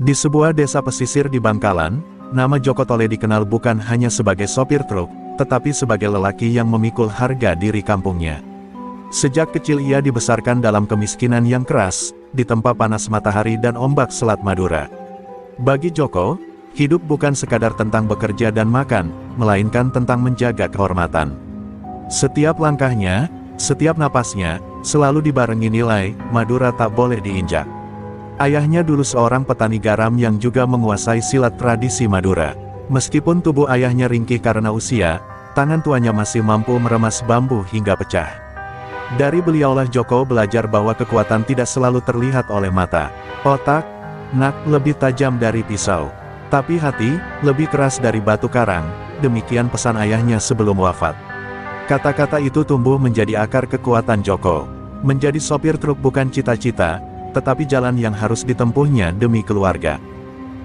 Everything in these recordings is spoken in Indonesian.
Di sebuah desa pesisir di Bangkalan, nama Joko Tole dikenal bukan hanya sebagai sopir truk, tetapi sebagai lelaki yang memikul harga diri kampungnya. Sejak kecil ia dibesarkan dalam kemiskinan yang keras, ditempa panas matahari dan ombak Selat Madura. Bagi Joko, hidup bukan sekadar tentang bekerja dan makan, melainkan tentang menjaga kehormatan. Setiap langkahnya, setiap napasnya, selalu dibarengi nilai, Madura tak boleh diinjak. Ayahnya dulu seorang petani garam yang juga menguasai silat tradisi Madura. Meskipun tubuh ayahnya ringkih karena usia, tangan tuanya masih mampu meremas bambu hingga pecah. Dari beliaulah Joko belajar bahwa kekuatan tidak selalu terlihat oleh mata. Otak, lebih tajam dari pisau. Tapi hati, lebih keras dari batu karang, demikian pesan ayahnya sebelum wafat. Kata-kata itu tumbuh menjadi akar kekuatan Joko. Menjadi sopir truk bukan cita-cita, tetapi jalan yang harus ditempuhnya demi keluarga.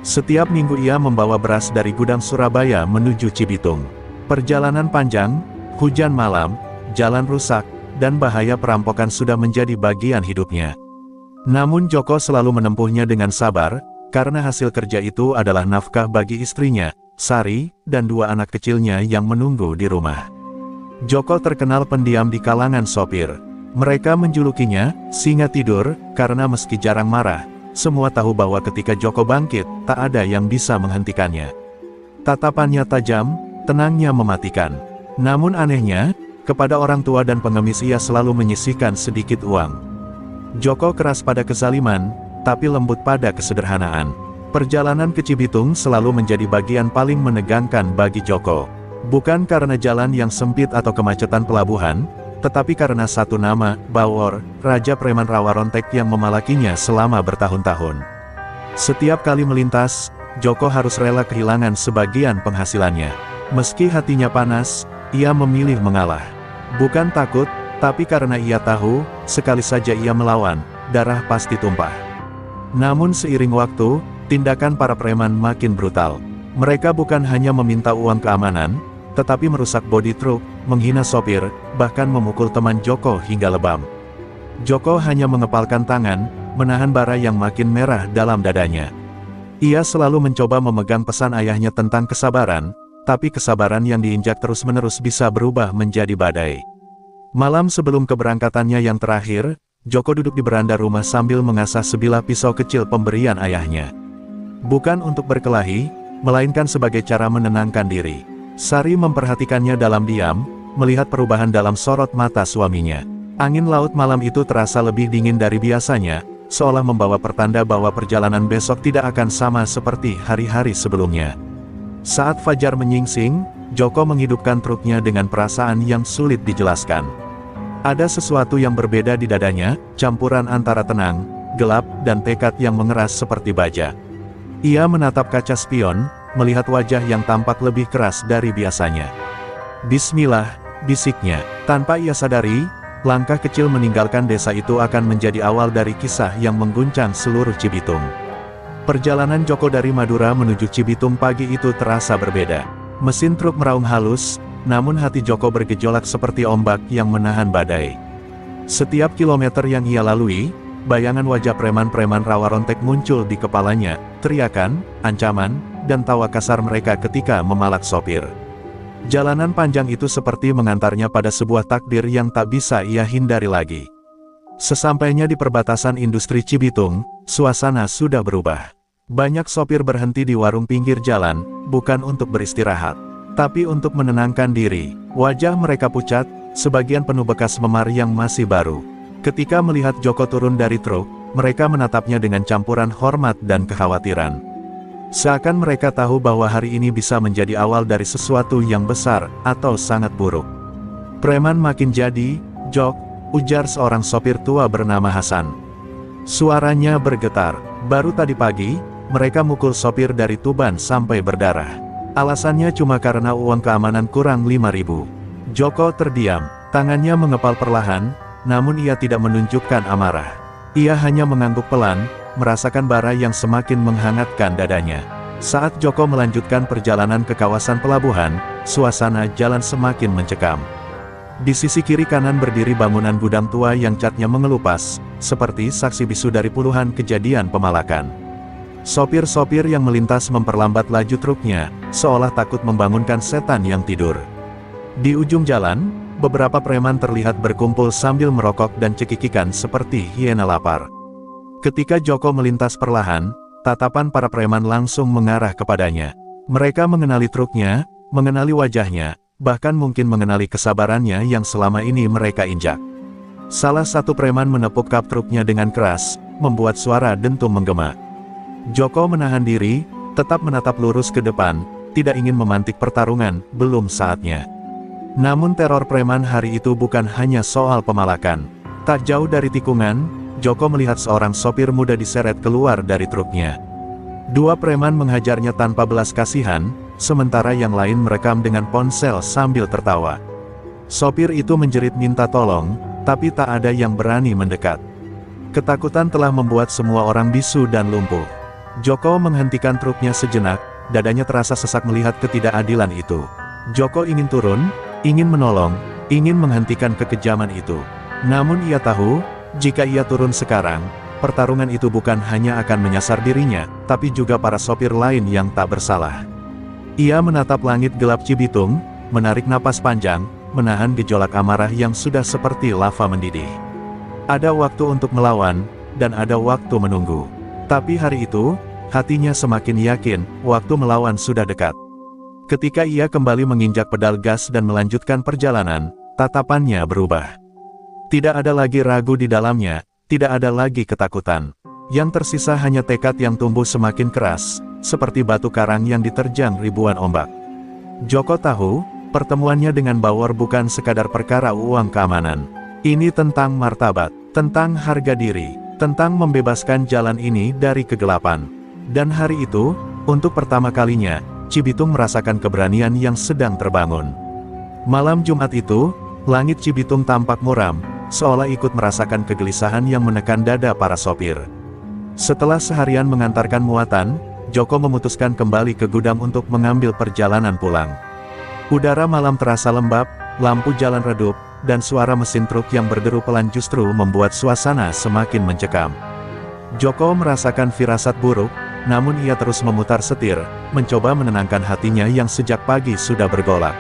Setiap minggu ia membawa beras dari gudang Surabaya menuju Cibitung. Perjalanan panjang, hujan malam, jalan rusak, dan bahaya perampokan sudah menjadi bagian hidupnya. Namun Joko selalu menempuhnya dengan sabar, karena hasil kerja itu adalah nafkah bagi istrinya, Sari, dan dua anak kecilnya yang menunggu di rumah. Joko terkenal pendiam di kalangan sopir. Mereka menjulukinya, singa tidur, karena meski jarang marah, semua tahu bahwa ketika Joko bangkit, tak ada yang bisa menghentikannya. Tatapannya tajam, tenangnya mematikan. Namun anehnya, kepada orang tua dan pengemis ia selalu menyisihkan sedikit uang. Joko keras pada kezaliman, tapi lembut pada kesederhanaan. Perjalanan ke Cibitung selalu menjadi bagian paling menegangkan bagi Joko. Bukan karena jalan yang sempit atau kemacetan pelabuhan, tetapi karena satu nama, Bawor, Raja Preman Rawarontek yang memalakinya selama bertahun-tahun. Setiap kali melintas, Joko harus rela kehilangan sebagian penghasilannya. Meski hatinya panas, ia memilih mengalah. Bukan takut, tapi karena ia tahu, sekali saja ia melawan, darah pasti tumpah. Namun seiring waktu, tindakan para preman makin brutal. Mereka bukan hanya meminta uang keamanan, tetapi merusak bodi truk, menghina sopir, bahkan memukul teman Joko hingga lebam. Joko hanya mengepalkan tangan, menahan bara yang makin merah dalam dadanya. Ia selalu mencoba memegang pesan ayahnya tentang kesabaran, tapi kesabaran yang diinjak terus-menerus bisa berubah menjadi badai. Malam sebelum keberangkatannya yang terakhir, Joko duduk di beranda rumah sambil mengasah sebilah pisau kecil pemberian ayahnya. Bukan untuk berkelahi, melainkan sebagai cara menenangkan diri. Sari memperhatikannya dalam diam, melihat perubahan dalam sorot mata suaminya. Angin laut malam itu terasa lebih dingin dari biasanya, seolah membawa pertanda bahwa perjalanan besok tidak akan sama seperti hari-hari sebelumnya. Saat fajar menyingsing, Joko menghidupkan truknya dengan perasaan yang sulit dijelaskan. Ada sesuatu yang berbeda di dadanya, campuran antara tenang, gelap, dan tekad yang mengeras seperti baja. Ia menatap kaca spion, melihat wajah yang tampak lebih keras dari biasanya. Bismillah, bisiknya. Tanpa ia sadari, langkah kecil meninggalkan desa itu akan menjadi awal dari kisah yang mengguncang seluruh Cibitung. Perjalanan Joko dari Madura menuju Cibitung pagi itu terasa berbeda. Mesin truk meraung halus, namun hati Joko bergejolak seperti ombak yang menahan badai. Setiap kilometer yang ia lalui, bayangan wajah preman-preman Rawarontek muncul di kepalanya, teriakan, ancaman, dan tawa kasar mereka ketika memalak sopir. Jalanan panjang itu seperti mengantarnya pada sebuah takdir yang tak bisa ia hindari lagi. Sesampainya di perbatasan industri Cibitung, suasana sudah berubah. Banyak sopir berhenti di warung pinggir jalan, bukan untuk beristirahat, tapi untuk menenangkan diri. Wajah mereka pucat, sebagian penuh bekas memar yang masih baru. Ketika melihat Joko turun dari truk, mereka menatapnya dengan campuran hormat dan kekhawatiran. Seakan mereka tahu bahwa hari ini bisa menjadi awal dari sesuatu yang besar, atau sangat buruk. Preman makin jadi, Jok, ujar seorang sopir tua bernama Hasan. Suaranya bergetar. Baru tadi pagi, mereka mukul sopir dari Tuban sampai berdarah. Alasannya cuma karena uang keamanan kurang 5.000. Joko terdiam, tangannya mengepal perlahan, namun ia tidak menunjukkan amarah. Ia hanya mengangguk pelan, merasakan bara yang semakin menghangatkan dadanya. Saat Joko melanjutkan perjalanan ke kawasan pelabuhan, suasana jalan semakin mencekam. Di sisi kiri kanan berdiri bangunan gudang tua yang catnya mengelupas, seperti saksi bisu dari puluhan kejadian pemalakan. Sopir-sopir yang melintas memperlambat laju truknya, seolah takut membangunkan setan yang tidur. Di ujung jalan, beberapa preman terlihat berkumpul sambil merokok dan cekikikan seperti hiena lapar. Ketika Joko melintas perlahan, tatapan para preman langsung mengarah kepadanya. Mereka mengenali truknya, mengenali wajahnya, bahkan mungkin mengenali kesabarannya yang selama ini mereka injak. Salah satu preman menepuk kap truknya dengan keras, membuat suara dentum menggema. Joko menahan diri, tetap menatap lurus ke depan, tidak ingin memantik pertarungan, belum saatnya. Namun teror preman hari itu bukan hanya soal pemalakan. Tak jauh dari tikungan, Joko melihat seorang sopir muda diseret keluar dari truknya. Dua preman menghajarnya tanpa belas kasihan, sementara yang lain merekam dengan ponsel sambil tertawa. Sopir itu menjerit minta tolong, tapi tak ada yang berani mendekat. Ketakutan telah membuat semua orang bisu dan lumpuh. Joko menghentikan truknya sejenak, dadanya terasa sesak melihat ketidakadilan itu. Joko ingin turun, ingin menolong, ingin menghentikan kekejaman itu. Namun ia tahu, jika ia turun sekarang, pertarungan itu bukan hanya akan menyasar dirinya, tapi juga para sopir lain yang tak bersalah. Ia menatap langit gelap Cibitung, menarik napas panjang, menahan gejolak amarah yang sudah seperti lava mendidih. Ada waktu untuk melawan, dan ada waktu menunggu. Tapi hari itu, hatinya semakin yakin, waktu melawan sudah dekat. Ketika ia kembali menginjak pedal gas dan melanjutkan perjalanan, tatapannya berubah. Tidak ada lagi ragu di dalamnya, tidak ada lagi ketakutan. Yang tersisa hanya tekad yang tumbuh semakin keras, seperti batu karang yang diterjang ribuan ombak. Joko tahu, pertemuannya dengan Bawor bukan sekadar perkara uang keamanan. Ini tentang martabat, tentang harga diri, tentang membebaskan jalan ini dari kegelapan. Dan hari itu, untuk pertama kalinya, Cibitung merasakan keberanian yang sedang terbangun. Malam Jumat itu, langit Cibitung tampak muram, seolah ikut merasakan kegelisahan yang menekan dada para sopir. Setelah seharian mengantarkan muatan, Joko memutuskan kembali ke gudang untuk mengambil perjalanan pulang. Udara malam terasa lembab, lampu jalan redup, dan suara mesin truk yang berderu pelan justru membuat suasana semakin mencekam. Joko merasakan firasat buruk, namun ia terus memutar setir, mencoba menenangkan hatinya yang sejak pagi sudah bergolak.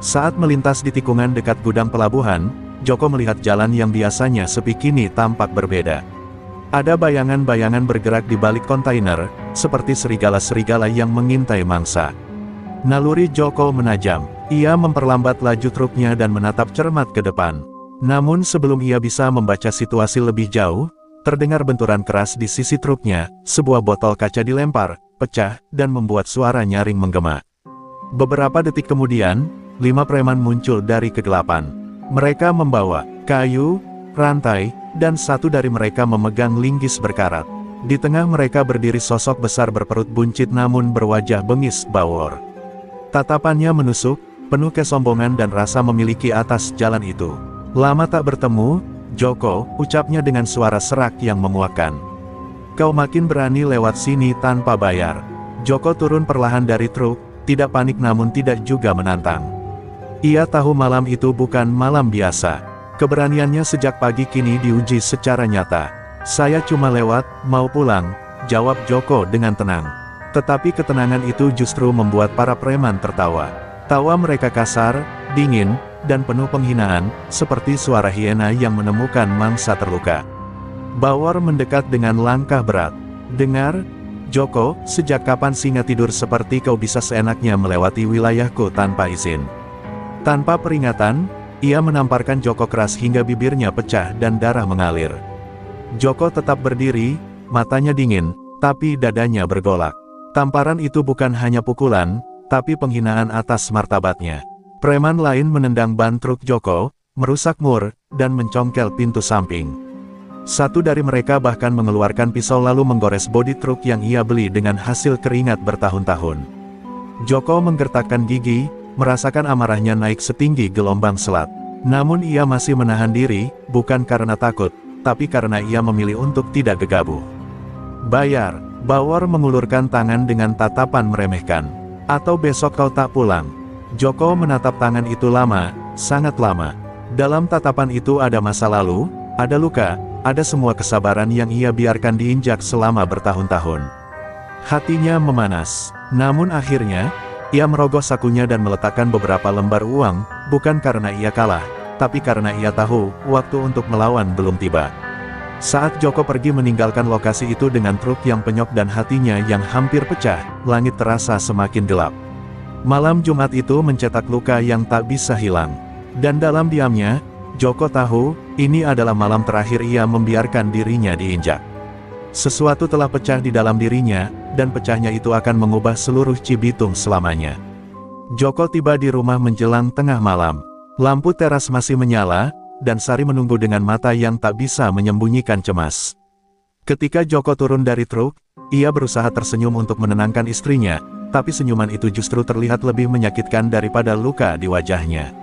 Saat melintas di tikungan dekat gudang pelabuhan, Joko melihat jalan yang biasanya sepi kini tampak berbeda. Ada bayangan-bayangan bergerak di balik kontainer, seperti serigala-serigala yang mengintai mangsa. Naluri Joko menajam. Ia memperlambat laju truknya dan menatap cermat ke depan. Namun sebelum ia bisa membaca situasi lebih jauh, terdengar benturan keras di sisi truknya, sebuah botol kaca dilempar, pecah, dan membuat suara nyaring menggema. Beberapa detik kemudian, 5 preman muncul dari kegelapan. Mereka membawa kayu, rantai, dan satu dari mereka memegang linggis berkarat. Di tengah mereka berdiri sosok besar berperut buncit namun berwajah bengis Bawor. Tatapannya menusuk, penuh kesombongan dan rasa memiliki atas jalan itu. Lama tak bertemu, Joko, ucapnya dengan suara serak yang memuakkan. Kau makin berani lewat sini tanpa bayar. Joko turun perlahan dari truk, tidak panik namun tidak juga menantang. Ia tahu malam itu bukan malam biasa. Keberaniannya sejak pagi kini diuji secara nyata. Saya cuma lewat, mau pulang, jawab Joko dengan tenang. Tetapi ketenangan itu justru membuat para preman tertawa. Tawa mereka kasar, dingin, dan penuh penghinaan, seperti suara hiena yang menemukan mangsa terluka. Bawor mendekat dengan langkah berat. Dengar, Joko, sejak kapan singa tidur seperti kau bisa seenaknya melewati wilayahku tanpa izin? Tanpa peringatan, ia menamparkan Joko keras hingga bibirnya pecah dan darah mengalir. Joko tetap berdiri, matanya dingin, tapi dadanya bergolak. Tamparan itu bukan hanya pukulan, tapi penghinaan atas martabatnya. Preman lain menendang ban truk Joko, merusak mur, dan mencongkel pintu samping. Satu dari mereka bahkan mengeluarkan pisau lalu menggores bodi truk yang ia beli dengan hasil keringat bertahun-tahun. Joko menggertakkan gigi, merasakan amarahnya naik setinggi gelombang selat. Namun ia masih menahan diri, bukan karena takut, tapi karena ia memilih untuk tidak gegabah. Bayar, Bawor mengulurkan tangan dengan tatapan meremehkan. Atau besok kau tak pulang. Joko menatap tangan itu lama, sangat lama. Dalam tatapan itu ada masa lalu, ada luka, ada semua kesabaran yang ia biarkan diinjak selama bertahun-tahun. Hatinya memanas. Namun akhirnya, ia merogoh sakunya dan meletakkan beberapa lembar uang, bukan karena ia kalah, tapi karena ia tahu, waktu untuk melawan belum tiba. Saat Joko pergi meninggalkan lokasi itu dengan truk yang penyok dan hatinya yang hampir pecah, langit terasa semakin gelap. Malam Jumat itu mencetak luka yang tak bisa hilang. Dan dalam diamnya, Joko tahu, ini adalah malam terakhir ia membiarkan dirinya diinjak. Sesuatu telah pecah di dalam dirinya, dan pecahnya itu akan mengubah seluruh Cibitung selamanya. Joko tiba di rumah menjelang tengah malam. Lampu teras masih menyala, dan Sari menunggu dengan mata yang tak bisa menyembunyikan cemas. Ketika Joko turun dari truk, ia berusaha tersenyum untuk menenangkan istrinya, tapi senyuman itu justru terlihat lebih menyakitkan daripada luka di wajahnya.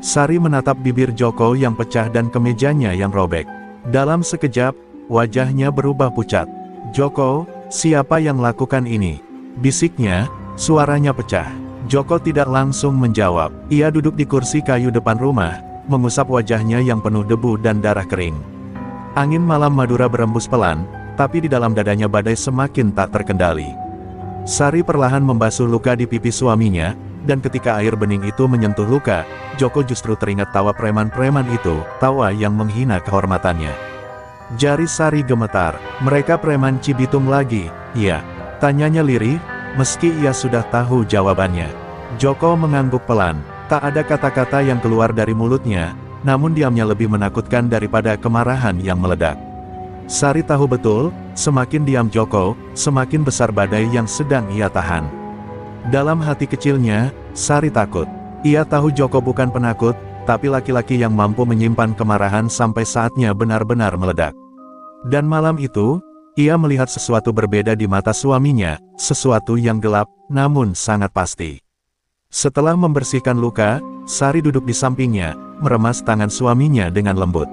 Sari menatap bibir Joko yang pecah dan kemejanya yang robek. Dalam sekejap, wajahnya berubah pucat. "Joko, siapa yang lakukan ini?" bisiknya, suaranya pecah. Joko tidak langsung menjawab. Ia duduk di kursi kayu depan rumah, mengusap wajahnya yang penuh debu dan darah kering. Angin malam Madura berembus pelan, tapi di dalam dadanya badai semakin tak terkendali. Sari perlahan membasuh luka di pipi suaminya, dan ketika air bening itu menyentuh luka, Joko justru teringat tawa preman-preman itu, tawa yang menghina kehormatannya. Jari Sari gemetar. "Mereka preman Cibitung lagi, ya?" tanyanya lirih, meski ia sudah tahu jawabannya. Joko mengangguk pelan. Tak ada kata-kata yang keluar dari mulutnya, namun diamnya lebih menakutkan daripada kemarahan yang meledak. Sari tahu betul, semakin diam Joko, semakin besar badai yang sedang ia tahan. Dalam hati kecilnya, Sari takut. Ia tahu Joko bukan penakut, tapi laki-laki yang mampu menyimpan kemarahan sampai saatnya benar-benar meledak. Dan malam itu, ia melihat sesuatu berbeda di mata suaminya, sesuatu yang gelap, namun sangat pasti. Setelah membersihkan luka, Sari duduk di sampingnya, meremas tangan suaminya dengan lembut.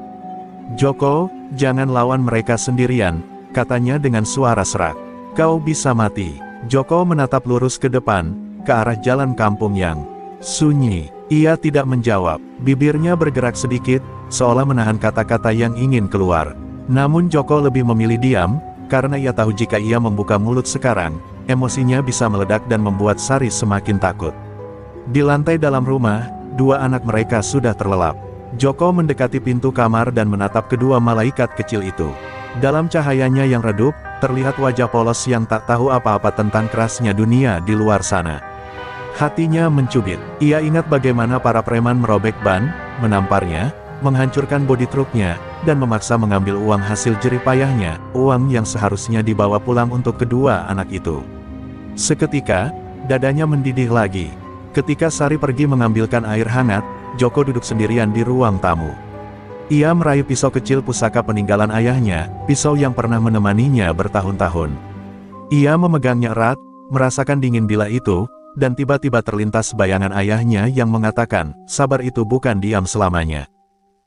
"Joko, jangan lawan mereka sendirian," katanya dengan suara serak. "Kau bisa mati." Joko menatap lurus ke depan, ke arah jalan kampung yang sunyi. Ia tidak menjawab, bibirnya bergerak sedikit, seolah menahan kata-kata yang ingin keluar. Namun Joko lebih memilih diam, karena ia tahu jika ia membuka mulut sekarang, emosinya bisa meledak dan membuat Sari semakin takut. Di lantai dalam rumah, dua anak mereka sudah terlelap. Joko mendekati pintu kamar dan menatap kedua malaikat kecil itu. Dalam cahayanya yang redup, terlihat wajah polos yang tak tahu apa-apa tentang kerasnya dunia di luar sana. Hatinya mencubit. Ia ingat bagaimana para preman merobek ban, menamparnya, menghancurkan bodi truknya, dan memaksa mengambil uang hasil jerih payahnya, uang yang seharusnya dibawa pulang untuk kedua anak itu. Seketika, dadanya mendidih lagi. Ketika Sari pergi mengambilkan air hangat, Joko duduk sendirian di ruang tamu. Ia meraih pisau kecil pusaka peninggalan ayahnya, pisau yang pernah menemaninya bertahun-tahun. Ia memegangnya erat, merasakan dingin bila itu, dan tiba-tiba terlintas bayangan ayahnya yang mengatakan, sabar itu bukan diam selamanya.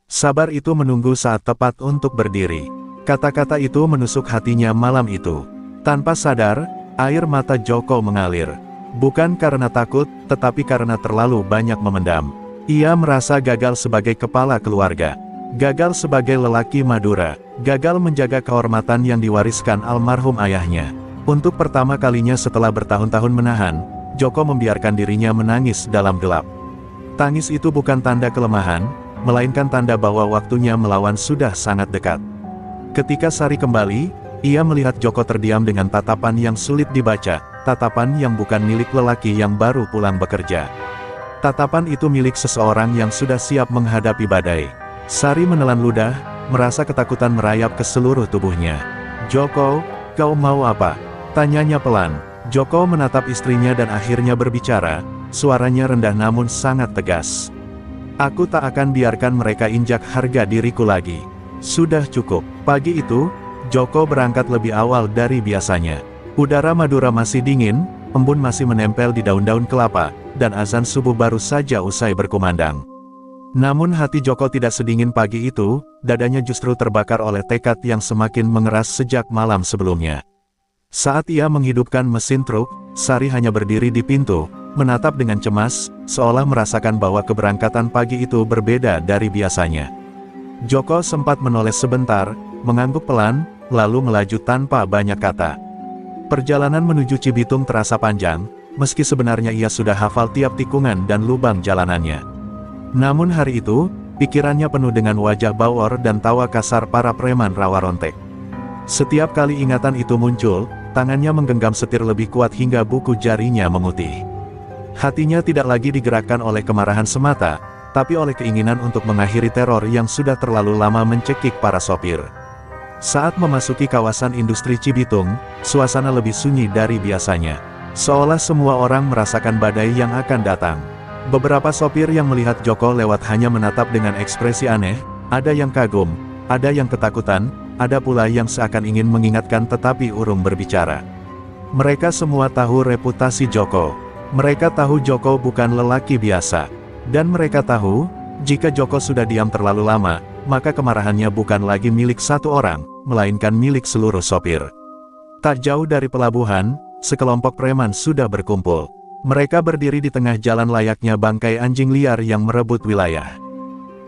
Sabar itu menunggu saat tepat untuk berdiri. Kata-kata itu menusuk hatinya malam itu. Tanpa sadar, air mata Joko mengalir. Bukan karena takut, tetapi karena terlalu banyak memendam. Ia merasa gagal sebagai kepala keluarga. Gagal sebagai lelaki Madura. Gagal menjaga kehormatan yang diwariskan almarhum ayahnya. Untuk pertama kalinya setelah bertahun-tahun menahan, Joko membiarkan dirinya menangis dalam gelap. Tangis itu bukan tanda kelemahan, melainkan tanda bahwa waktunya melawan sudah sangat dekat. Ketika Sari kembali, ia melihat Joko terdiam dengan tatapan yang sulit dibaca, tatapan yang bukan milik lelaki yang baru pulang bekerja. Tatapan itu milik seseorang yang sudah siap menghadapi badai. Sari menelan ludah, merasa ketakutan merayap ke seluruh tubuhnya. "Joko, kau mau apa?" tanyanya pelan. Joko menatap istrinya dan akhirnya berbicara, suaranya rendah namun sangat tegas. "Aku tak akan biarkan mereka injak harga diriku lagi. Sudah cukup." Pagi itu, Joko berangkat lebih awal dari biasanya. Udara Madura masih dingin, embun masih menempel di daun-daun kelapa, dan azan subuh baru saja usai berkumandang. Namun hati Joko tidak sedingin pagi itu, dadanya justru terbakar oleh tekad yang semakin mengeras sejak malam sebelumnya. Saat ia menghidupkan mesin truk, Sari hanya berdiri di pintu, menatap dengan cemas, seolah merasakan bahwa keberangkatan pagi itu berbeda dari biasanya. Joko sempat menoleh sebentar, mengangguk pelan, lalu melaju tanpa banyak kata. Perjalanan menuju Cibitung terasa panjang, meski sebenarnya ia sudah hafal tiap tikungan dan lubang jalanannya. Namun hari itu, pikirannya penuh dengan wajah bawor dan tawa kasar para preman rawa rontek. Setiap kali ingatan itu muncul, tangannya menggenggam setir lebih kuat hingga buku jarinya memutih. Hatinya tidak lagi digerakkan oleh kemarahan semata, tapi oleh keinginan untuk mengakhiri teror yang sudah terlalu lama mencekik para sopir. Saat memasuki kawasan industri Cibitung, suasana lebih sunyi dari biasanya. Seolah semua orang merasakan badai yang akan datang. Beberapa sopir yang melihat Joko lewat hanya menatap dengan ekspresi aneh, ada yang kagum, ada yang ketakutan, ada pula yang seakan ingin mengingatkan tetapi urung berbicara. Mereka semua tahu reputasi Joko. Mereka tahu Joko bukan lelaki biasa. Dan mereka tahu, jika Joko sudah diam terlalu lama, maka kemarahannya bukan lagi milik satu orang, melainkan milik seluruh sopir. Tak jauh dari pelabuhan, sekelompok preman sudah berkumpul. Mereka berdiri di tengah jalan layaknya bangkai anjing liar yang merebut wilayah.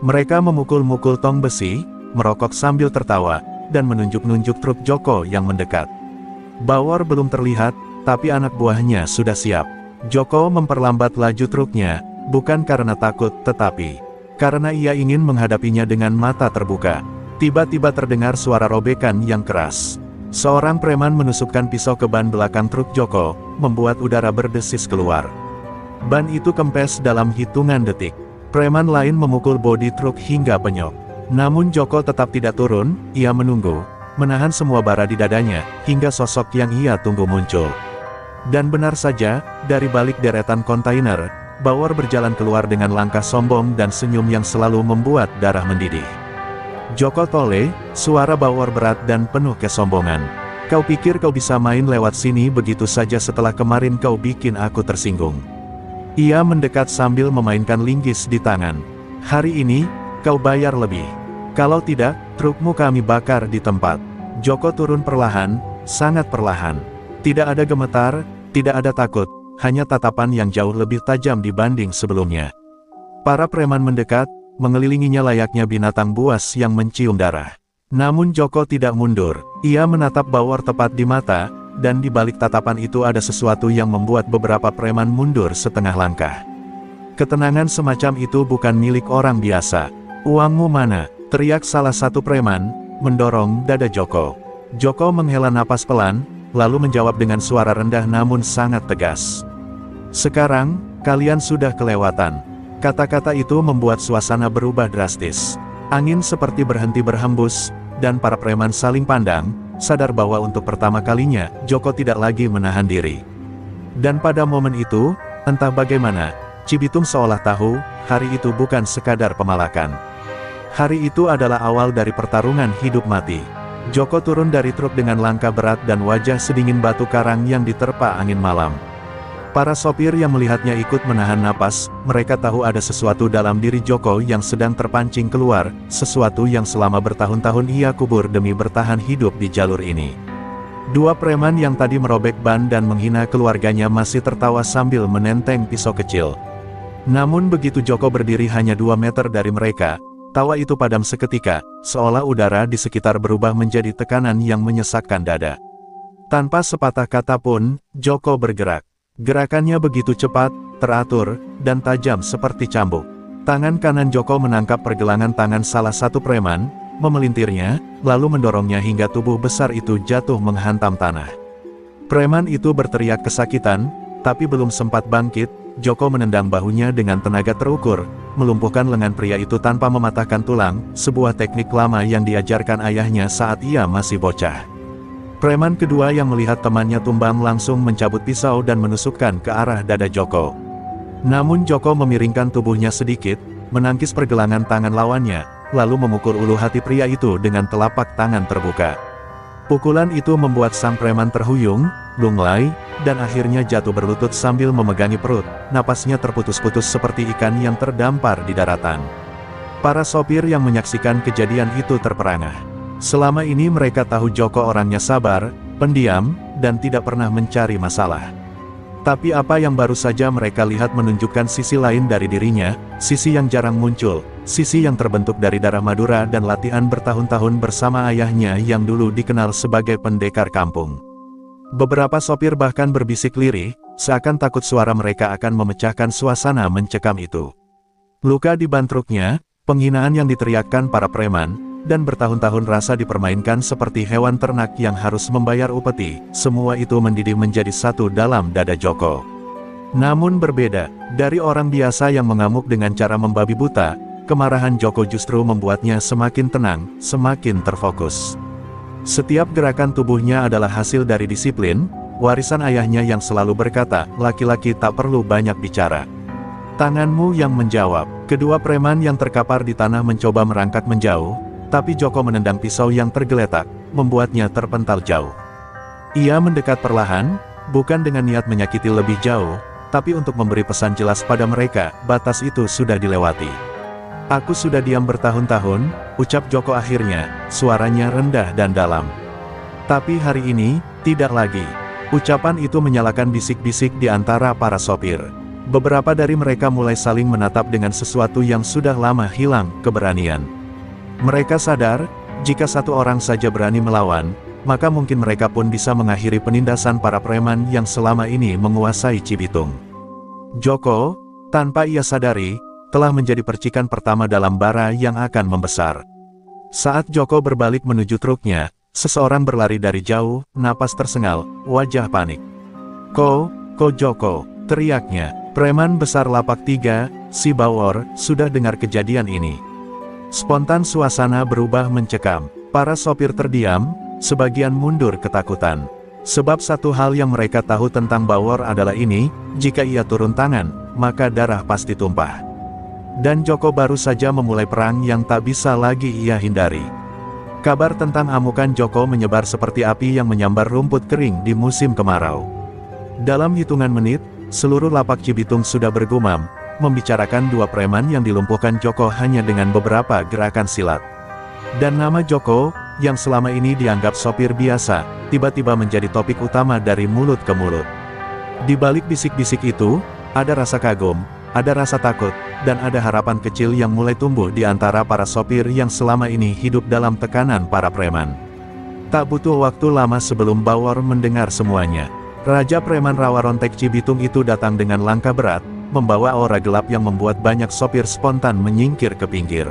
Mereka memukul-mukul tong besi, merokok sambil tertawa, dan menunjuk-nunjuk truk Joko yang mendekat. Bawor belum terlihat, tapi anak buahnya sudah siap. Joko memperlambat laju truknya, bukan karena takut, tetapi karena ia ingin menghadapinya dengan mata terbuka. Tiba-tiba terdengar suara robekan yang keras. Seorang preman menusukkan pisau ke ban belakang truk Joko, membuat udara berdesis keluar. Ban itu kempes dalam hitungan detik. Preman lain memukul bodi truk hingga penyok. Namun Joko tetap tidak turun, ia menunggu, menahan semua bara di dadanya, hingga sosok yang ia tunggu muncul. Dan benar saja, dari balik deretan kontainer, Bawor berjalan keluar dengan langkah sombong dan senyum yang selalu membuat darah mendidih. Joko Tole, suara Bawor berat dan penuh kesombongan. Kau pikir kau bisa main lewat sini begitu saja setelah kemarin kau bikin aku tersinggung. Ia mendekat sambil memainkan linggis di tangan. Hari ini, kau bayar lebih. Kalau tidak, trukmu kami bakar di tempat. Joko turun perlahan, sangat perlahan. Tidak ada gemetar, tidak ada takut. Hanya tatapan yang jauh lebih tajam dibanding sebelumnya. Para preman mendekat, mengelilinginya layaknya binatang buas yang mencium darah. Namun Joko tidak mundur, ia menatap Bawor tepat di mata, dan di balik tatapan itu ada sesuatu yang membuat beberapa preman mundur setengah langkah. Ketenangan semacam itu bukan milik orang biasa. Uangmu mana? Teriak salah satu preman, mendorong dada Joko. Joko menghela napas pelan, lalu menjawab dengan suara rendah namun sangat tegas. Sekarang, kalian sudah kelewatan. Kata-kata itu membuat suasana berubah drastis. Angin seperti berhenti berhembus, dan para preman saling pandang, sadar bahwa untuk pertama kalinya, Joko tidak lagi menahan diri. Dan pada momen itu, entah bagaimana, Cibitung seolah tahu, hari itu bukan sekadar pemalakan. Hari itu adalah awal dari pertarungan hidup mati. Joko turun dari truk dengan langkah berat dan wajah sedingin batu karang yang diterpa angin malam. Para sopir yang melihatnya ikut menahan napas, mereka tahu ada sesuatu dalam diri Joko yang sedang terpancing keluar, sesuatu yang selama bertahun-tahun ia kubur demi bertahan hidup di jalur ini. Dua preman yang tadi merobek ban dan menghina keluarganya masih tertawa sambil menenteng pisau kecil. Namun begitu Joko berdiri hanya 2 meter dari mereka, tawa itu padam seketika, seolah udara di sekitar berubah menjadi tekanan yang menyesakkan dada. Tanpa sepatah kata pun, Joko bergerak. Gerakannya begitu cepat, teratur, dan tajam seperti cambuk. Tangan kanan Joko menangkap pergelangan tangan salah satu preman, memelintirnya, lalu mendorongnya hingga tubuh besar itu jatuh menghantam tanah. Preman itu berteriak kesakitan, tapi belum sempat bangkit, Joko menendang bahunya dengan tenaga terukur, melumpuhkan lengan pria itu tanpa mematahkan tulang, sebuah teknik lama yang diajarkan ayahnya saat ia masih bocah. Preman kedua yang melihat temannya tumbang langsung mencabut pisau dan menusukkan ke arah dada Joko. Namun Joko memiringkan tubuhnya sedikit, menangkis pergelangan tangan lawannya, lalu memukul ulu hati pria itu dengan telapak tangan terbuka. Pukulan itu membuat sang preman terhuyung, lunglai, dan akhirnya jatuh berlutut sambil memegangi perut, napasnya terputus-putus seperti ikan yang terdampar di daratan. Para sopir yang menyaksikan kejadian itu terperangah. Selama ini mereka tahu Joko orangnya sabar, pendiam, dan tidak pernah mencari masalah. Tapi apa yang baru saja mereka lihat menunjukkan sisi lain dari dirinya, sisi yang jarang muncul, sisi yang terbentuk dari darah Madura dan latihan bertahun-tahun bersama ayahnya yang dulu dikenal sebagai pendekar kampung. Beberapa sopir bahkan berbisik lirih, seakan takut suara mereka akan memecahkan suasana mencekam itu. Luka di ban truknya, penghinaan yang diteriakkan para preman, dan bertahun-tahun rasa dipermainkan seperti hewan ternak yang harus membayar upeti, semua itu mendidih menjadi satu dalam dada Joko. Namun berbeda, dari orang biasa yang mengamuk dengan cara membabi buta, kemarahan Joko justru membuatnya semakin tenang, semakin terfokus. Setiap gerakan tubuhnya adalah hasil dari disiplin, warisan ayahnya yang selalu berkata, laki-laki tak perlu banyak bicara. Tanganmu yang menjawab. Kedua preman yang terkapar di tanah mencoba merangkak menjauh, tapi Joko menendang pisau yang tergeletak, membuatnya terpental jauh. Ia mendekat perlahan, bukan dengan niat menyakiti lebih jauh, tapi untuk memberi pesan jelas pada mereka, batas itu sudah dilewati. Aku sudah diam bertahun-tahun, ucap Joko akhirnya, suaranya rendah dan dalam. Tapi hari ini, tidak lagi. Ucapan itu menyalakan bisik-bisik di antara para sopir. Beberapa dari mereka mulai saling menatap dengan sesuatu yang sudah lama hilang, keberanian. Mereka sadar, jika satu orang saja berani melawan, maka mungkin mereka pun bisa mengakhiri penindasan para preman yang selama ini menguasai Cibitung. Joko, tanpa ia sadari, telah menjadi percikan pertama dalam bara yang akan membesar. Saat Joko berbalik menuju truknya, seseorang berlari dari jauh, napas tersengal, wajah panik. Ko Joko, teriaknya. Preman besar lapak 3, si Bawor, sudah dengar kejadian ini. Spontan suasana berubah mencekam. Para sopir terdiam, sebagian mundur ketakutan. Sebab satu hal yang mereka tahu tentang Bawor adalah ini, jika ia turun tangan, maka darah pasti tumpah. Dan Joko baru saja memulai perang yang tak bisa lagi ia hindari. Kabar tentang amukan Joko menyebar seperti api yang menyambar rumput kering di musim kemarau. Dalam hitungan menit, seluruh lapak Cibitung sudah bergumam, membicarakan dua preman yang dilumpuhkan Joko hanya dengan beberapa gerakan silat. Dan nama Joko, yang selama ini dianggap sopir biasa, tiba-tiba menjadi topik utama dari mulut ke mulut. Di balik bisik-bisik itu, ada rasa kagum, ada rasa takut, dan ada harapan kecil yang mulai tumbuh di antara para sopir yang selama ini hidup dalam tekanan para preman. Tak butuh waktu lama sebelum Bawor mendengar semuanya. Raja preman Rawarontek Cibitung itu datang dengan langkah berat, membawa aura gelap yang membuat banyak sopir spontan menyingkir ke pinggir.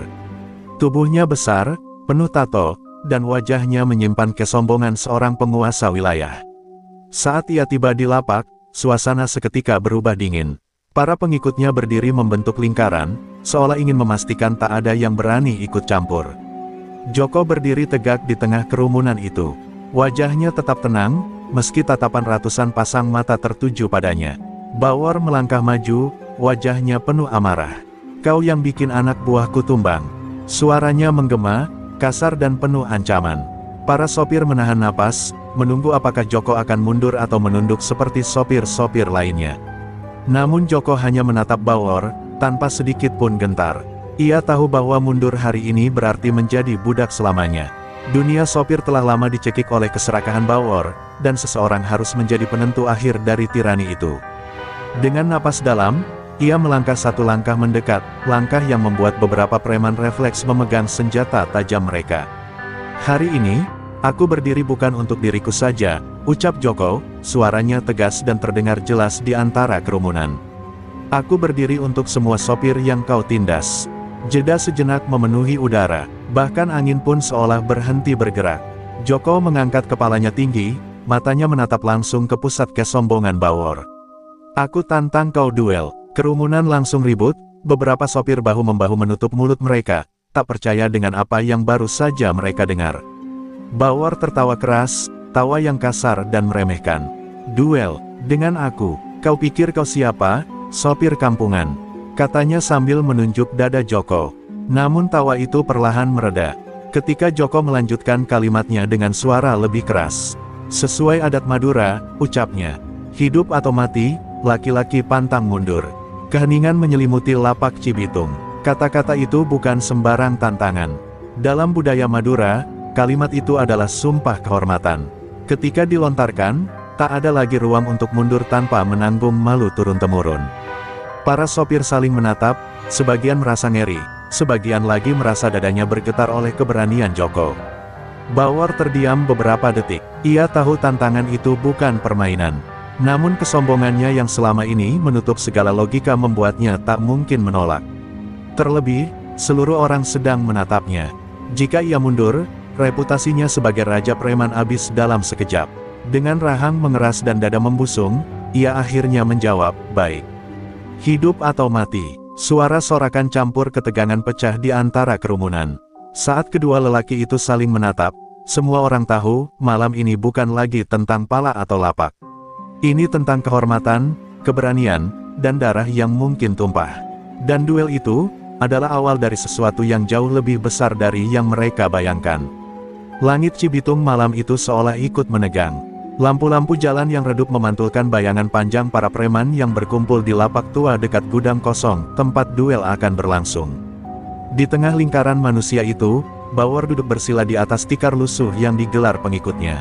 Tubuhnya besar, penuh tato, dan wajahnya menyimpan kesombongan seorang penguasa wilayah. Saat ia tiba di lapak, suasana seketika berubah dingin. Para pengikutnya berdiri membentuk lingkaran, seolah ingin memastikan tak ada yang berani ikut campur. Joko berdiri tegak di tengah kerumunan itu. Wajahnya tetap tenang, meski tatapan ratusan pasang mata tertuju padanya. Bawor melangkah maju, wajahnya penuh amarah. Kau yang bikin anak buahku tumbang. Suaranya menggema, kasar dan penuh ancaman. Para sopir menahan napas, menunggu apakah Joko akan mundur atau menunduk seperti sopir-sopir lainnya. Namun Joko hanya menatap Bawor, tanpa sedikit pun gentar. Ia tahu bahwa mundur hari ini berarti menjadi budak selamanya. Dunia sopir telah lama dicekik oleh keserakahan Bawor, dan seseorang harus menjadi penentu akhir dari tirani itu. Dengan napas dalam, ia melangkah satu langkah mendekat, langkah yang membuat beberapa preman refleks memegang senjata tajam mereka. Hari ini, aku berdiri bukan untuk diriku saja, ucap Joko, suaranya tegas dan terdengar jelas di antara kerumunan. Aku berdiri untuk semua sopir yang kau tindas. Jeda sejenak memenuhi udara, bahkan angin pun seolah berhenti bergerak. Joko mengangkat kepalanya tinggi, matanya menatap langsung ke pusat kesombongan Bawor. Aku tantang kau duel. Kerumunan langsung ribut, beberapa sopir bahu-membahu menutup mulut mereka, tak percaya dengan apa yang baru saja mereka dengar. Bawor tertawa keras, tawa yang kasar dan meremehkan. Duel, dengan aku, kau pikir kau siapa, sopir kampungan? Katanya sambil menunjuk dada Joko. Namun tawa itu perlahan mereda, ketika Joko melanjutkan kalimatnya dengan suara lebih keras. Sesuai adat Madura, ucapnya, hidup atau mati, laki-laki pantang mundur. Keheningan menyelimuti lapak Cibitung. Kata-kata itu bukan sembarang tantangan. Dalam budaya Madura, kalimat itu adalah sumpah kehormatan. Ketika dilontarkan, tak ada lagi ruang untuk mundur tanpa menanggung malu turun-temurun. Para sopir saling menatap, sebagian merasa ngeri, sebagian lagi merasa dadanya bergetar oleh keberanian Joko. Bawor terdiam beberapa detik. Ia tahu tantangan itu bukan permainan. Namun kesombongannya yang selama ini menutup segala logika membuatnya tak mungkin menolak. Terlebih, seluruh orang sedang menatapnya. Jika ia mundur, reputasinya sebagai Raja Preman habis dalam sekejap. Dengan rahang mengeras dan dada membusung, ia akhirnya menjawab, "Baik. Hidup atau mati." Suara sorakan campur ketegangan pecah di antara kerumunan. Saat kedua lelaki itu saling menatap, semua orang tahu, malam ini bukan lagi tentang pala atau lapak. Ini tentang kehormatan, keberanian, dan darah yang mungkin tumpah. Dan duel itu adalah awal dari sesuatu yang jauh lebih besar dari yang mereka bayangkan. Langit Cibitung malam itu seolah ikut menegang. Lampu-lampu jalan yang redup memantulkan bayangan panjang para preman yang berkumpul di lapak tua dekat gudang kosong, tempat duel akan berlangsung. Di tengah lingkaran manusia itu, Bawor duduk bersila di atas tikar lusuh yang digelar pengikutnya.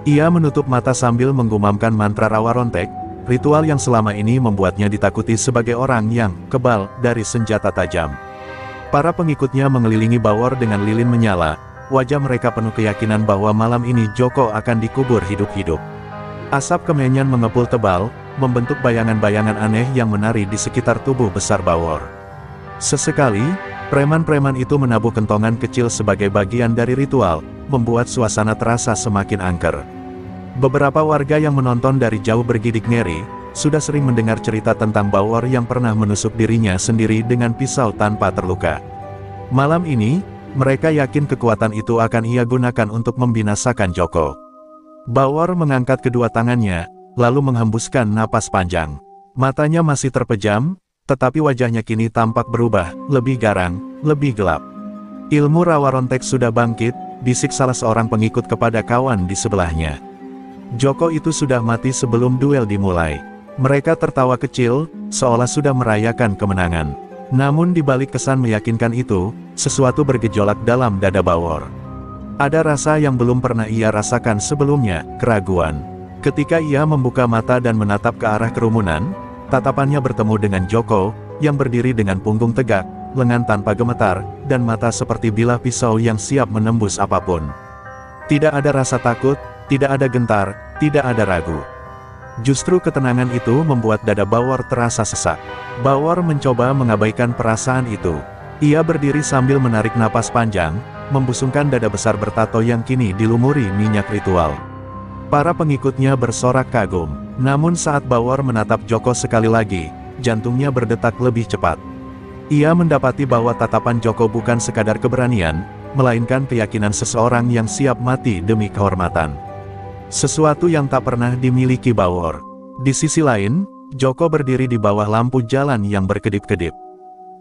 Ia menutup mata sambil menggumamkan mantra rawa rontek, ritual yang selama ini membuatnya ditakuti sebagai orang yang kebal dari senjata tajam. Para pengikutnya mengelilingi Bawor dengan lilin menyala, wajah mereka penuh keyakinan bahwa malam ini Joko akan dikubur hidup-hidup. Asap kemenyan mengepul tebal, membentuk bayangan-bayangan aneh yang menari di sekitar tubuh besar Bawor. Sesekali, preman-preman itu menabuh kentongan kecil sebagai bagian dari ritual, membuat suasana terasa semakin angker. Beberapa warga yang menonton dari jauh bergidik ngeri, sudah sering mendengar cerita tentang Bawor yang pernah menusuk dirinya sendiri dengan pisau tanpa terluka. Malam ini, mereka yakin kekuatan itu akan ia gunakan untuk membinasakan Joko. Bawor mengangkat kedua tangannya, lalu menghembuskan napas panjang. Matanya masih terpejam, tetapi wajahnya kini tampak berubah, lebih garang, lebih gelap. "Ilmu rawa rontek sudah bangkit," bisik salah seorang pengikut kepada kawan di sebelahnya. Joko itu sudah mati sebelum duel dimulai. Mereka tertawa kecil, seolah sudah merayakan kemenangan. Namun di balik kesan meyakinkan itu, sesuatu bergejolak dalam dada Bawor. Ada rasa yang belum pernah ia rasakan sebelumnya, keraguan. Ketika ia membuka mata dan menatap ke arah kerumunan, tatapannya bertemu dengan Joko, yang berdiri dengan punggung tegak, lengan tanpa gemetar, dan mata seperti bilah pisau yang siap menembus apapun. Tidak ada rasa takut, tidak ada gentar, tidak ada ragu. Justru ketenangan itu membuat dada Bawor terasa sesak. Bawor mencoba mengabaikan perasaan itu. Ia berdiri sambil menarik napas panjang, membusungkan dada besar bertato yang kini dilumuri minyak ritual. Para pengikutnya bersorak kagum. Namun saat Bawor menatap Joko sekali lagi, jantungnya berdetak lebih cepat. Ia mendapati bahwa tatapan Joko bukan sekadar keberanian, melainkan keyakinan seseorang yang siap mati demi kehormatan. Sesuatu yang tak pernah dimiliki Bawor. Di sisi lain, Joko berdiri di bawah lampu jalan yang berkedip-kedip.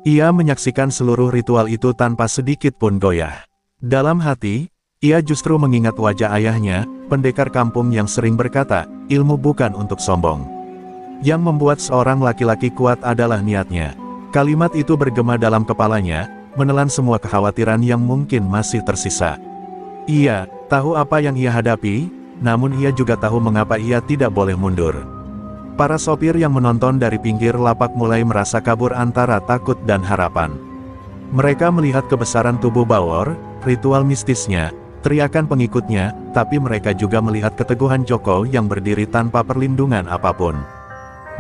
Ia menyaksikan seluruh ritual itu tanpa sedikit pun goyah. Dalam hati, ia justru mengingat wajah ayahnya, pendekar kampung yang sering berkata, "Ilmu bukan untuk sombong." Yang membuat seorang laki-laki kuat adalah niatnya. Kalimat itu bergema dalam kepalanya, menelan semua kekhawatiran yang mungkin masih tersisa. Ia tahu apa yang ia hadapi, namun ia juga tahu mengapa ia tidak boleh mundur. Para sopir yang menonton dari pinggir lapak mulai merasa kabur antara takut dan harapan. Mereka melihat kebesaran tubuh Bawor, ritual mistisnya, teriakan pengikutnya, tapi mereka juga melihat keteguhan Joko yang berdiri tanpa perlindungan apapun.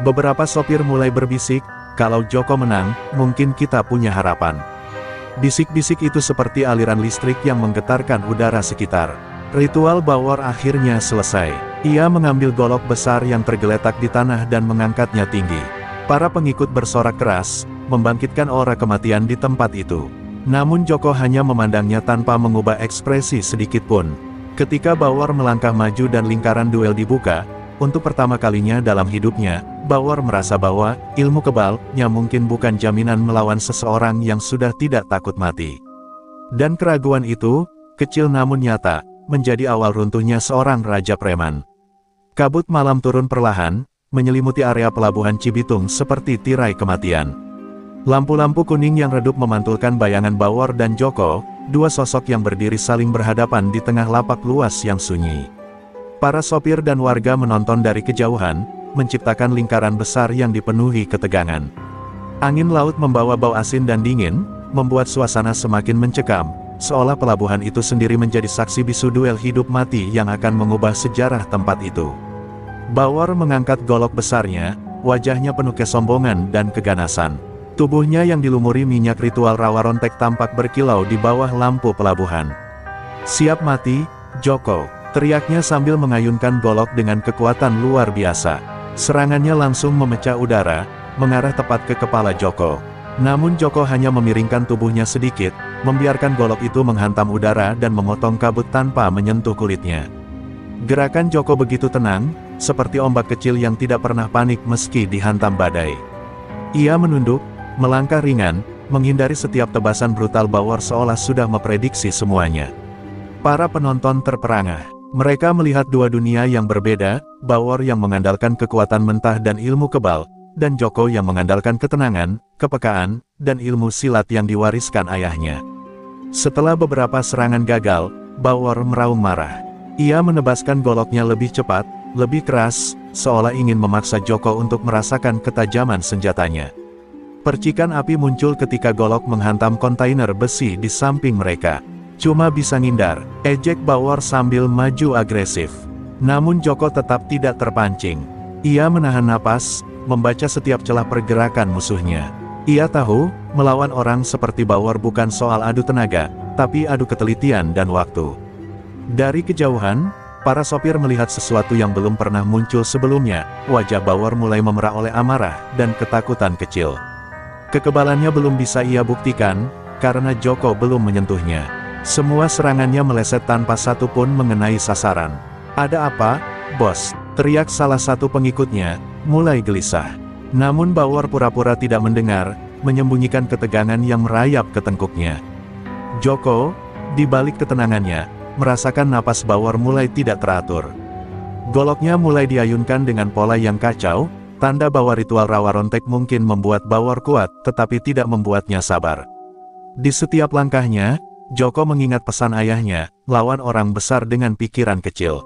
Beberapa sopir mulai berbisik, "Kalau Joko menang, mungkin kita punya harapan." Bisik-bisik itu seperti aliran listrik yang menggetarkan udara sekitar. Ritual Bawor akhirnya selesai. Ia mengambil golok besar yang tergeletak di tanah dan mengangkatnya tinggi. Para pengikut bersorak keras, membangkitkan aura kematian di tempat itu. Namun Joko hanya memandangnya tanpa mengubah ekspresi sedikit pun. Ketika Bawor melangkah maju dan lingkaran duel dibuka, untuk pertama kalinya dalam hidupnya, Bawor merasa bahwa ilmu kebalnya mungkin bukan jaminan melawan seseorang yang sudah tidak takut mati. Dan keraguan itu, kecil namun nyata, menjadi awal runtuhnya seorang raja preman. Kabut malam turun perlahan, menyelimuti area pelabuhan Cibitung seperti tirai kematian. Lampu-lampu kuning yang redup memantulkan bayangan Bawor dan Joko, dua sosok yang berdiri saling berhadapan di tengah lapak luas yang sunyi. Para sopir dan warga menonton dari kejauhan, menciptakan lingkaran besar yang dipenuhi ketegangan. Angin laut membawa bau asin dan dingin, membuat suasana semakin mencekam, seolah pelabuhan itu sendiri menjadi saksi bisu duel hidup mati yang akan mengubah sejarah tempat itu. Bawor mengangkat golok besarnya, wajahnya penuh kesombongan dan keganasan. Tubuhnya yang dilumuri minyak ritual rawa rontek tampak berkilau di bawah lampu pelabuhan. "Siap mati, Joko!" teriaknya sambil mengayunkan golok dengan kekuatan luar biasa. Serangannya langsung memecah udara, mengarah tepat ke kepala Joko. Namun Joko hanya memiringkan tubuhnya sedikit, membiarkan golok itu menghantam udara dan memotong kabut tanpa menyentuh kulitnya. Gerakan Joko begitu tenang, seperti ombak kecil yang tidak pernah panik meski dihantam badai. Ia menunduk, melangkah ringan, menghindari setiap tebasan brutal Bawor seolah sudah memprediksi semuanya. Para penonton terperangah. Mereka melihat dua dunia yang berbeda, Bawor yang mengandalkan kekuatan mentah dan ilmu kebal, dan Joko yang mengandalkan ketenangan, kepekaan, dan ilmu silat yang diwariskan ayahnya. Setelah beberapa serangan gagal, Bawor meraung marah. Ia menebaskan goloknya lebih cepat, lebih keras, seolah ingin memaksa Joko untuk merasakan ketajaman senjatanya. Percikan api muncul ketika golok menghantam kontainer besi di samping mereka. "Cuma bisa ngindar," ejek Bawor sambil maju agresif. Namun Joko tetap tidak terpancing. Ia menahan napas, membaca setiap celah pergerakan musuhnya. Ia tahu, melawan orang seperti Bawor bukan soal adu tenaga, tapi adu ketelitian dan waktu. Dari kejauhan, para sopir melihat sesuatu yang belum pernah muncul sebelumnya. Wajah Bawor mulai memerah oleh amarah dan ketakutan kecil. Kekebalannya belum bisa ia buktikan, karena Joko belum menyentuhnya. Semua serangannya meleset tanpa satu pun mengenai sasaran. "Ada apa, bos?" teriak salah satu pengikutnya, mulai gelisah. Namun Bawor pura-pura tidak mendengar, menyembunyikan ketegangan yang merayap ke tengkuknya. Joko, di balik ketenangannya, merasakan napas Bawor mulai tidak teratur. Goloknya mulai diayunkan dengan pola yang kacau, tanda bahwa ritual rawa rontek mungkin membuat Bawor kuat, tetapi tidak membuatnya sabar. Di setiap langkahnya, Joko mengingat pesan ayahnya, lawan orang besar dengan pikiran kecil.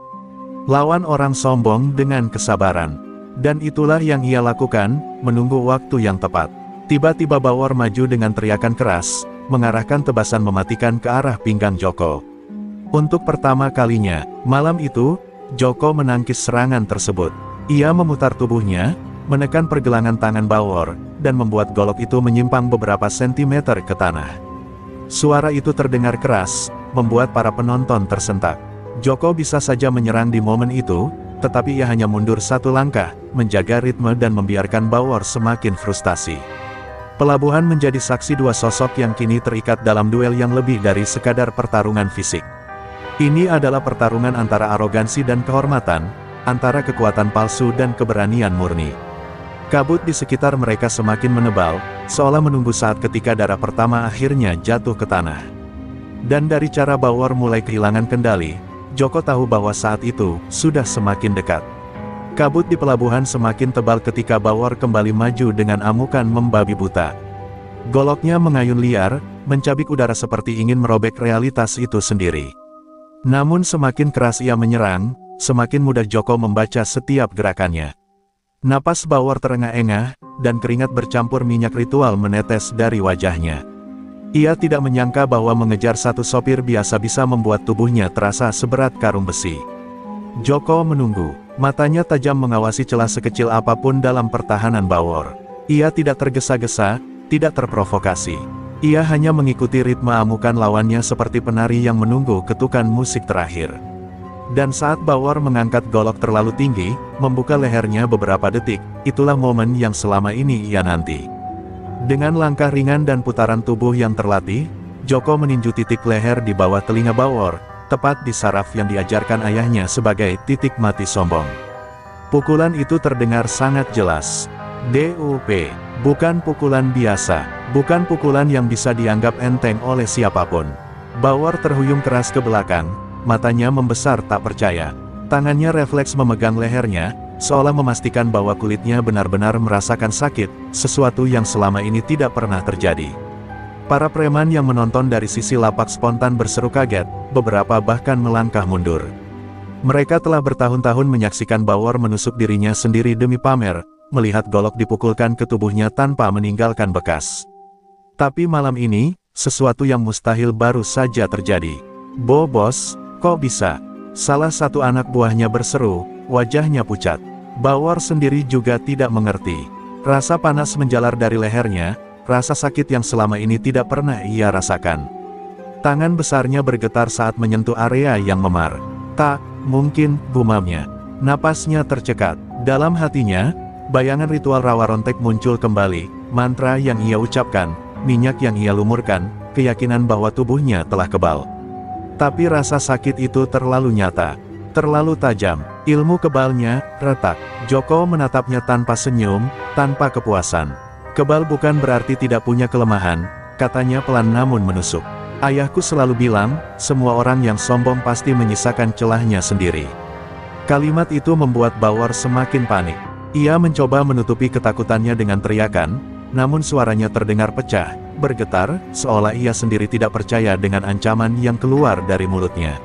Lawan orang sombong dengan kesabaran. Dan itulah yang ia lakukan, menunggu waktu yang tepat. Tiba-tiba Bawor maju dengan teriakan keras, mengarahkan tebasan mematikan ke arah pinggang Joko. Untuk pertama kalinya, malam itu, Joko menangkis serangan tersebut. Ia memutar tubuhnya, menekan pergelangan tangan Bawor, dan membuat golok itu menyimpang beberapa sentimeter ke tanah. Suara itu terdengar keras, membuat para penonton tersentak. Joko bisa saja menyerang di momen itu, tetapi ia hanya mundur satu langkah, menjaga ritme dan membiarkan Bawor semakin frustasi. Pelabuhan menjadi saksi dua sosok yang kini terikat dalam duel yang lebih dari sekadar pertarungan fisik. Ini adalah pertarungan antara arogansi dan kehormatan, antara kekuatan palsu dan keberanian murni. Kabut di sekitar mereka semakin menebal, seolah menunggu saat ketika darah pertama akhirnya jatuh ke tanah. Dan dari cara Bawor mulai kehilangan kendali, Joko tahu bahwa saat itu sudah semakin dekat. Kabut di pelabuhan semakin tebal ketika Bawor kembali maju dengan amukan membabi buta. Goloknya mengayun liar, mencabik udara seperti ingin merobek realitas itu sendiri. Namun semakin keras ia menyerang, semakin mudah Joko membaca setiap gerakannya. Napas Bawor terengah-engah, dan keringat bercampur minyak ritual menetes dari wajahnya. Ia tidak menyangka bahwa mengejar satu sopir biasa bisa membuat tubuhnya terasa seberat karung besi. Joko menunggu, matanya tajam mengawasi celah sekecil apapun dalam pertahanan Bawor. Ia tidak tergesa-gesa, tidak terprovokasi. Ia hanya mengikuti ritme amukan lawannya seperti penari yang menunggu ketukan musik terakhir. Dan saat Bawor mengangkat golok terlalu tinggi, membuka lehernya beberapa detik, itulah momen yang selama ini ia nanti. Dengan langkah ringan dan putaran tubuh yang terlatih, Joko meninju titik leher di bawah telinga Bawor, tepat di saraf yang diajarkan ayahnya sebagai titik mati sombong. Pukulan itu terdengar sangat jelas. DUP, bukan pukulan biasa, bukan pukulan yang bisa dianggap enteng oleh siapapun. Bawor terhuyung keras ke belakang, matanya membesar tak percaya. Tangannya refleks memegang lehernya, seolah memastikan bahwa kulitnya benar-benar merasakan sakit, sesuatu yang selama ini tidak pernah terjadi. Para preman yang menonton dari sisi lapak spontan berseru kaget, beberapa bahkan melangkah mundur. Mereka telah bertahun-tahun menyaksikan Bawor menusuk dirinya sendiri demi pamer, melihat golok dipukulkan ke tubuhnya tanpa meninggalkan bekas. Tapi malam ini, sesuatu yang mustahil baru saja terjadi. Bos, kok bisa? Salah satu anak buahnya berseru, wajahnya pucat. Bawor sendiri juga tidak mengerti. Rasa panas menjalar dari lehernya, rasa sakit yang selama ini tidak pernah ia rasakan. Tangan besarnya bergetar saat menyentuh area yang memar. Tak mungkin, gumamnya. Napasnya tercekat. Dalam hatinya, bayangan ritual rawa rontek muncul kembali, mantra yang ia ucapkan, minyak yang ia lumurkan, keyakinan bahwa tubuhnya telah kebal. Tapi rasa sakit itu terlalu nyata, terlalu tajam. Ilmu kebalnya retak. Joko menatapnya tanpa senyum, tanpa kepuasan. Kebal bukan berarti tidak punya kelemahan, katanya pelan namun menusuk. Ayahku selalu bilang, semua orang yang sombong pasti menyisakan celahnya sendiri. Kalimat itu membuat Bawor semakin panik. Ia mencoba menutupi ketakutannya dengan teriakan, namun suaranya terdengar pecah, bergetar, seolah ia sendiri tidak percaya dengan ancaman yang keluar dari mulutnya.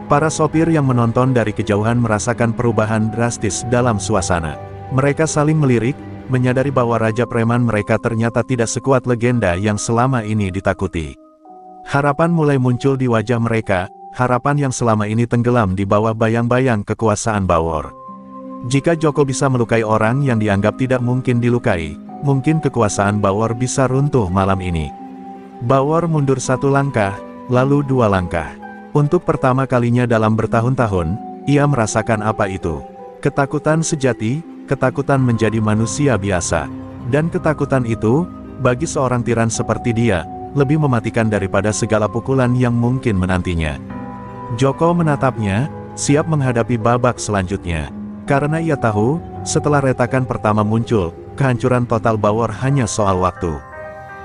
Para sopir yang menonton dari kejauhan merasakan perubahan drastis dalam suasana. Mereka saling melirik, menyadari bahwa Raja Preman mereka ternyata tidak sekuat legenda yang selama ini ditakuti. Harapan mulai muncul di wajah mereka, harapan yang selama ini tenggelam di bawah bayang-bayang kekuasaan Bawor. Jika Joko bisa melukai orang yang dianggap tidak mungkin dilukai, mungkin kekuasaan Bawor bisa runtuh malam ini. Bawor mundur satu langkah, lalu dua langkah. Untuk pertama kalinya dalam bertahun-tahun, ia merasakan apa itu. Ketakutan sejati, ketakutan menjadi manusia biasa. Dan ketakutan itu, bagi seorang tiran seperti dia, lebih mematikan daripada segala pukulan yang mungkin menantinya. Joko menatapnya, siap menghadapi babak selanjutnya. Karena ia tahu, setelah retakan pertama muncul, kehancuran total Bawor hanya soal waktu.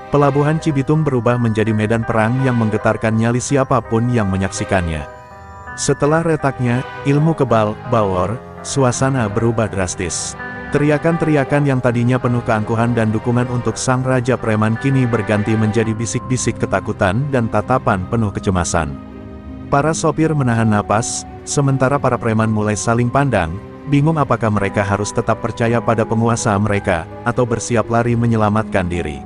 Pelabuhan Cibitung berubah menjadi medan perang yang menggetarkan nyali siapapun yang menyaksikannya. Setelah retaknya, ilmu kebal, Bawor, suasana berubah drastis. Teriakan-teriakan yang tadinya penuh keangkuhan dan dukungan untuk sang Raja Preman kini berganti menjadi bisik-bisik ketakutan dan tatapan penuh kecemasan. Para sopir menahan napas, sementara para preman mulai saling pandang, bingung apakah mereka harus tetap percaya pada penguasa mereka, atau bersiap lari menyelamatkan diri.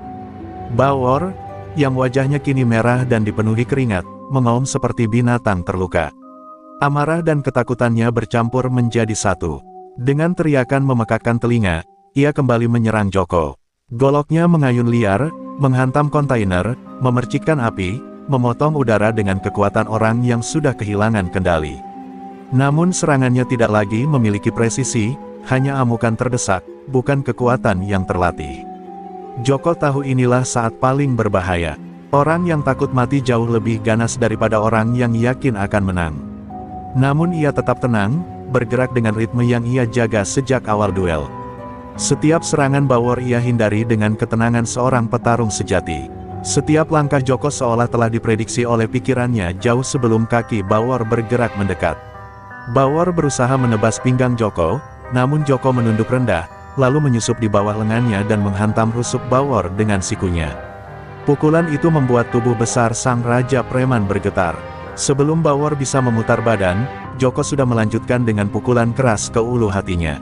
Bawor, yang wajahnya kini merah dan dipenuhi keringat, mengaum seperti binatang terluka. Amarah dan ketakutannya bercampur menjadi satu. Dengan teriakan memekakkan telinga, ia kembali menyerang Joko. Goloknya mengayun liar, menghantam kontainer, memercikkan api, memotong udara dengan kekuatan orang yang sudah kehilangan kendali. Namun serangannya tidak lagi memiliki presisi, hanya amukan terdesak, bukan kekuatan yang terlatih. Joko tahu inilah saat paling berbahaya. Orang yang takut mati jauh lebih ganas daripada orang yang yakin akan menang. Namun ia tetap tenang, bergerak dengan ritme yang ia jaga sejak awal duel. Setiap serangan Bawor ia hindari dengan ketenangan seorang petarung sejati. Setiap langkah Joko seolah telah diprediksi oleh pikirannya jauh sebelum kaki Bawor bergerak mendekat. Bawor berusaha menebas pinggang Joko, namun Joko menunduk rendah, lalu menyusup di bawah lengannya dan menghantam rusuk Bawor dengan sikunya. Pukulan itu membuat tubuh besar sang Raja Preman bergetar. Sebelum Bawor bisa memutar badan, Joko sudah melanjutkan dengan pukulan keras ke ulu hatinya.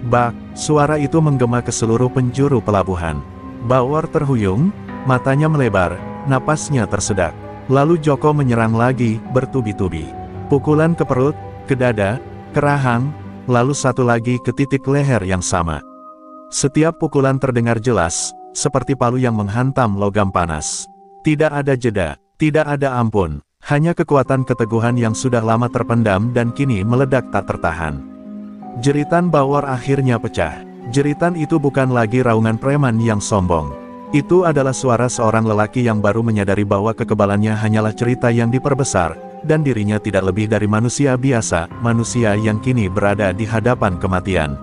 Bak, suara itu menggema ke seluruh penjuru pelabuhan. Bawor terhuyung, matanya melebar, napasnya tersedak. Lalu Joko menyerang lagi, bertubi-tubi. Pukulan ke perut, ke dada, ke rahang, lalu satu lagi ke titik leher yang sama. Setiap pukulan terdengar jelas, seperti palu yang menghantam logam panas. Tidak ada jeda, tidak ada ampun, hanya kekuatan keteguhan yang sudah lama terpendam dan kini meledak tak tertahan. Jeritan Bawor akhirnya pecah. Jeritan itu bukan lagi raungan preman yang sombong. Itu adalah suara seorang lelaki yang baru menyadari bahwa kekebalannya hanyalah cerita yang diperbesar, dan dirinya tidak lebih dari manusia biasa, manusia yang kini berada di hadapan kematian.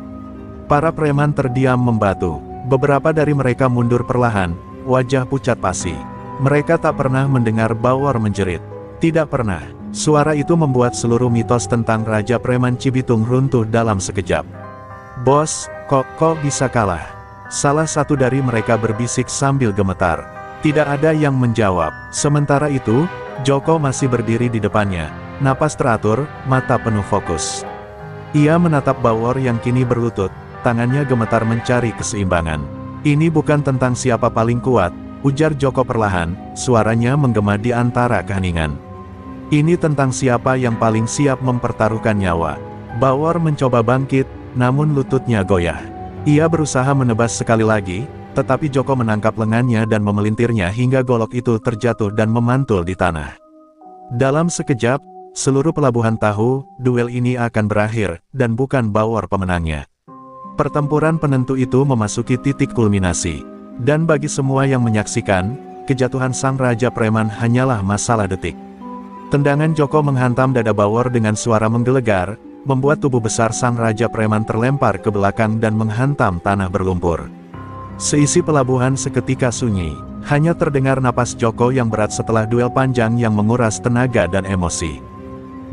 Para preman terdiam membatu. Beberapa dari mereka mundur perlahan, wajah pucat pasi. Mereka tak pernah mendengar Bawor menjerit. Tidak pernah. Suara itu membuat seluruh mitos tentang Raja Preman Cibitung runtuh dalam sekejap. Bos, kok bisa kalah? Salah satu dari mereka berbisik sambil gemetar. Tidak ada yang menjawab. Sementara itu, Joko masih berdiri di depannya, napas teratur, mata penuh fokus. Ia menatap Bawor yang kini berlutut, tangannya gemetar mencari keseimbangan. Ini bukan tentang siapa paling kuat, ujar Joko perlahan, suaranya menggema di antara keheningan. Ini tentang siapa yang paling siap mempertaruhkan nyawa. Bawor mencoba bangkit, namun lututnya goyah. Ia berusaha menebas sekali lagi, tetapi Joko menangkap lengannya dan memelintirnya hingga golok itu terjatuh dan memantul di tanah. Dalam sekejap, seluruh pelabuhan tahu, duel ini akan berakhir, dan bukan Bawor pemenangnya. Pertempuran penentu itu memasuki titik kulminasi. Dan bagi semua yang menyaksikan, kejatuhan sang Raja Preman hanyalah masalah detik. Tendangan Joko menghantam dada Bawor dengan suara menggelegar, membuat tubuh besar sang Raja Preman terlempar ke belakang dan menghantam tanah berlumpur. Seisi pelabuhan seketika sunyi, hanya terdengar napas Joko yang berat setelah duel panjang yang menguras tenaga dan emosi.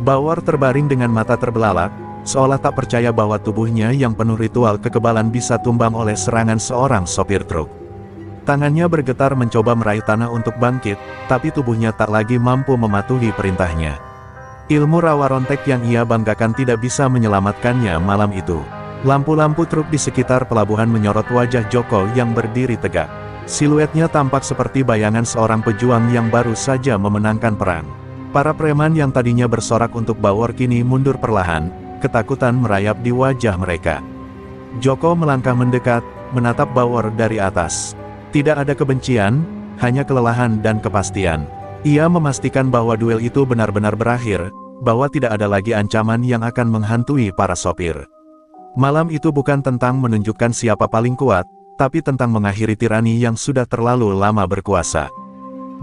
Bawor terbaring dengan mata terbelalak, seolah tak percaya bahwa tubuhnya yang penuh ritual kekebalan bisa tumbang oleh serangan seorang sopir truk. Tangannya bergetar mencoba meraih tanah untuk bangkit, tapi tubuhnya tak lagi mampu mematuhi perintahnya. Ilmu rawa rontek yang ia banggakan tidak bisa menyelamatkannya malam itu. Lampu-lampu truk di sekitar pelabuhan menyorot wajah Joko yang berdiri tegak. Siluetnya tampak seperti bayangan seorang pejuang yang baru saja memenangkan perang. Para preman yang tadinya bersorak untuk Bawor kini mundur perlahan, ketakutan merayap di wajah mereka. Joko melangkah mendekat, menatap Bawor dari atas. Tidak ada kebencian, hanya kelelahan dan kepastian. Ia memastikan bahwa duel itu benar-benar berakhir, bahwa tidak ada lagi ancaman yang akan menghantui para sopir. Malam itu bukan tentang menunjukkan siapa paling kuat, tapi tentang mengakhiri tirani yang sudah terlalu lama berkuasa.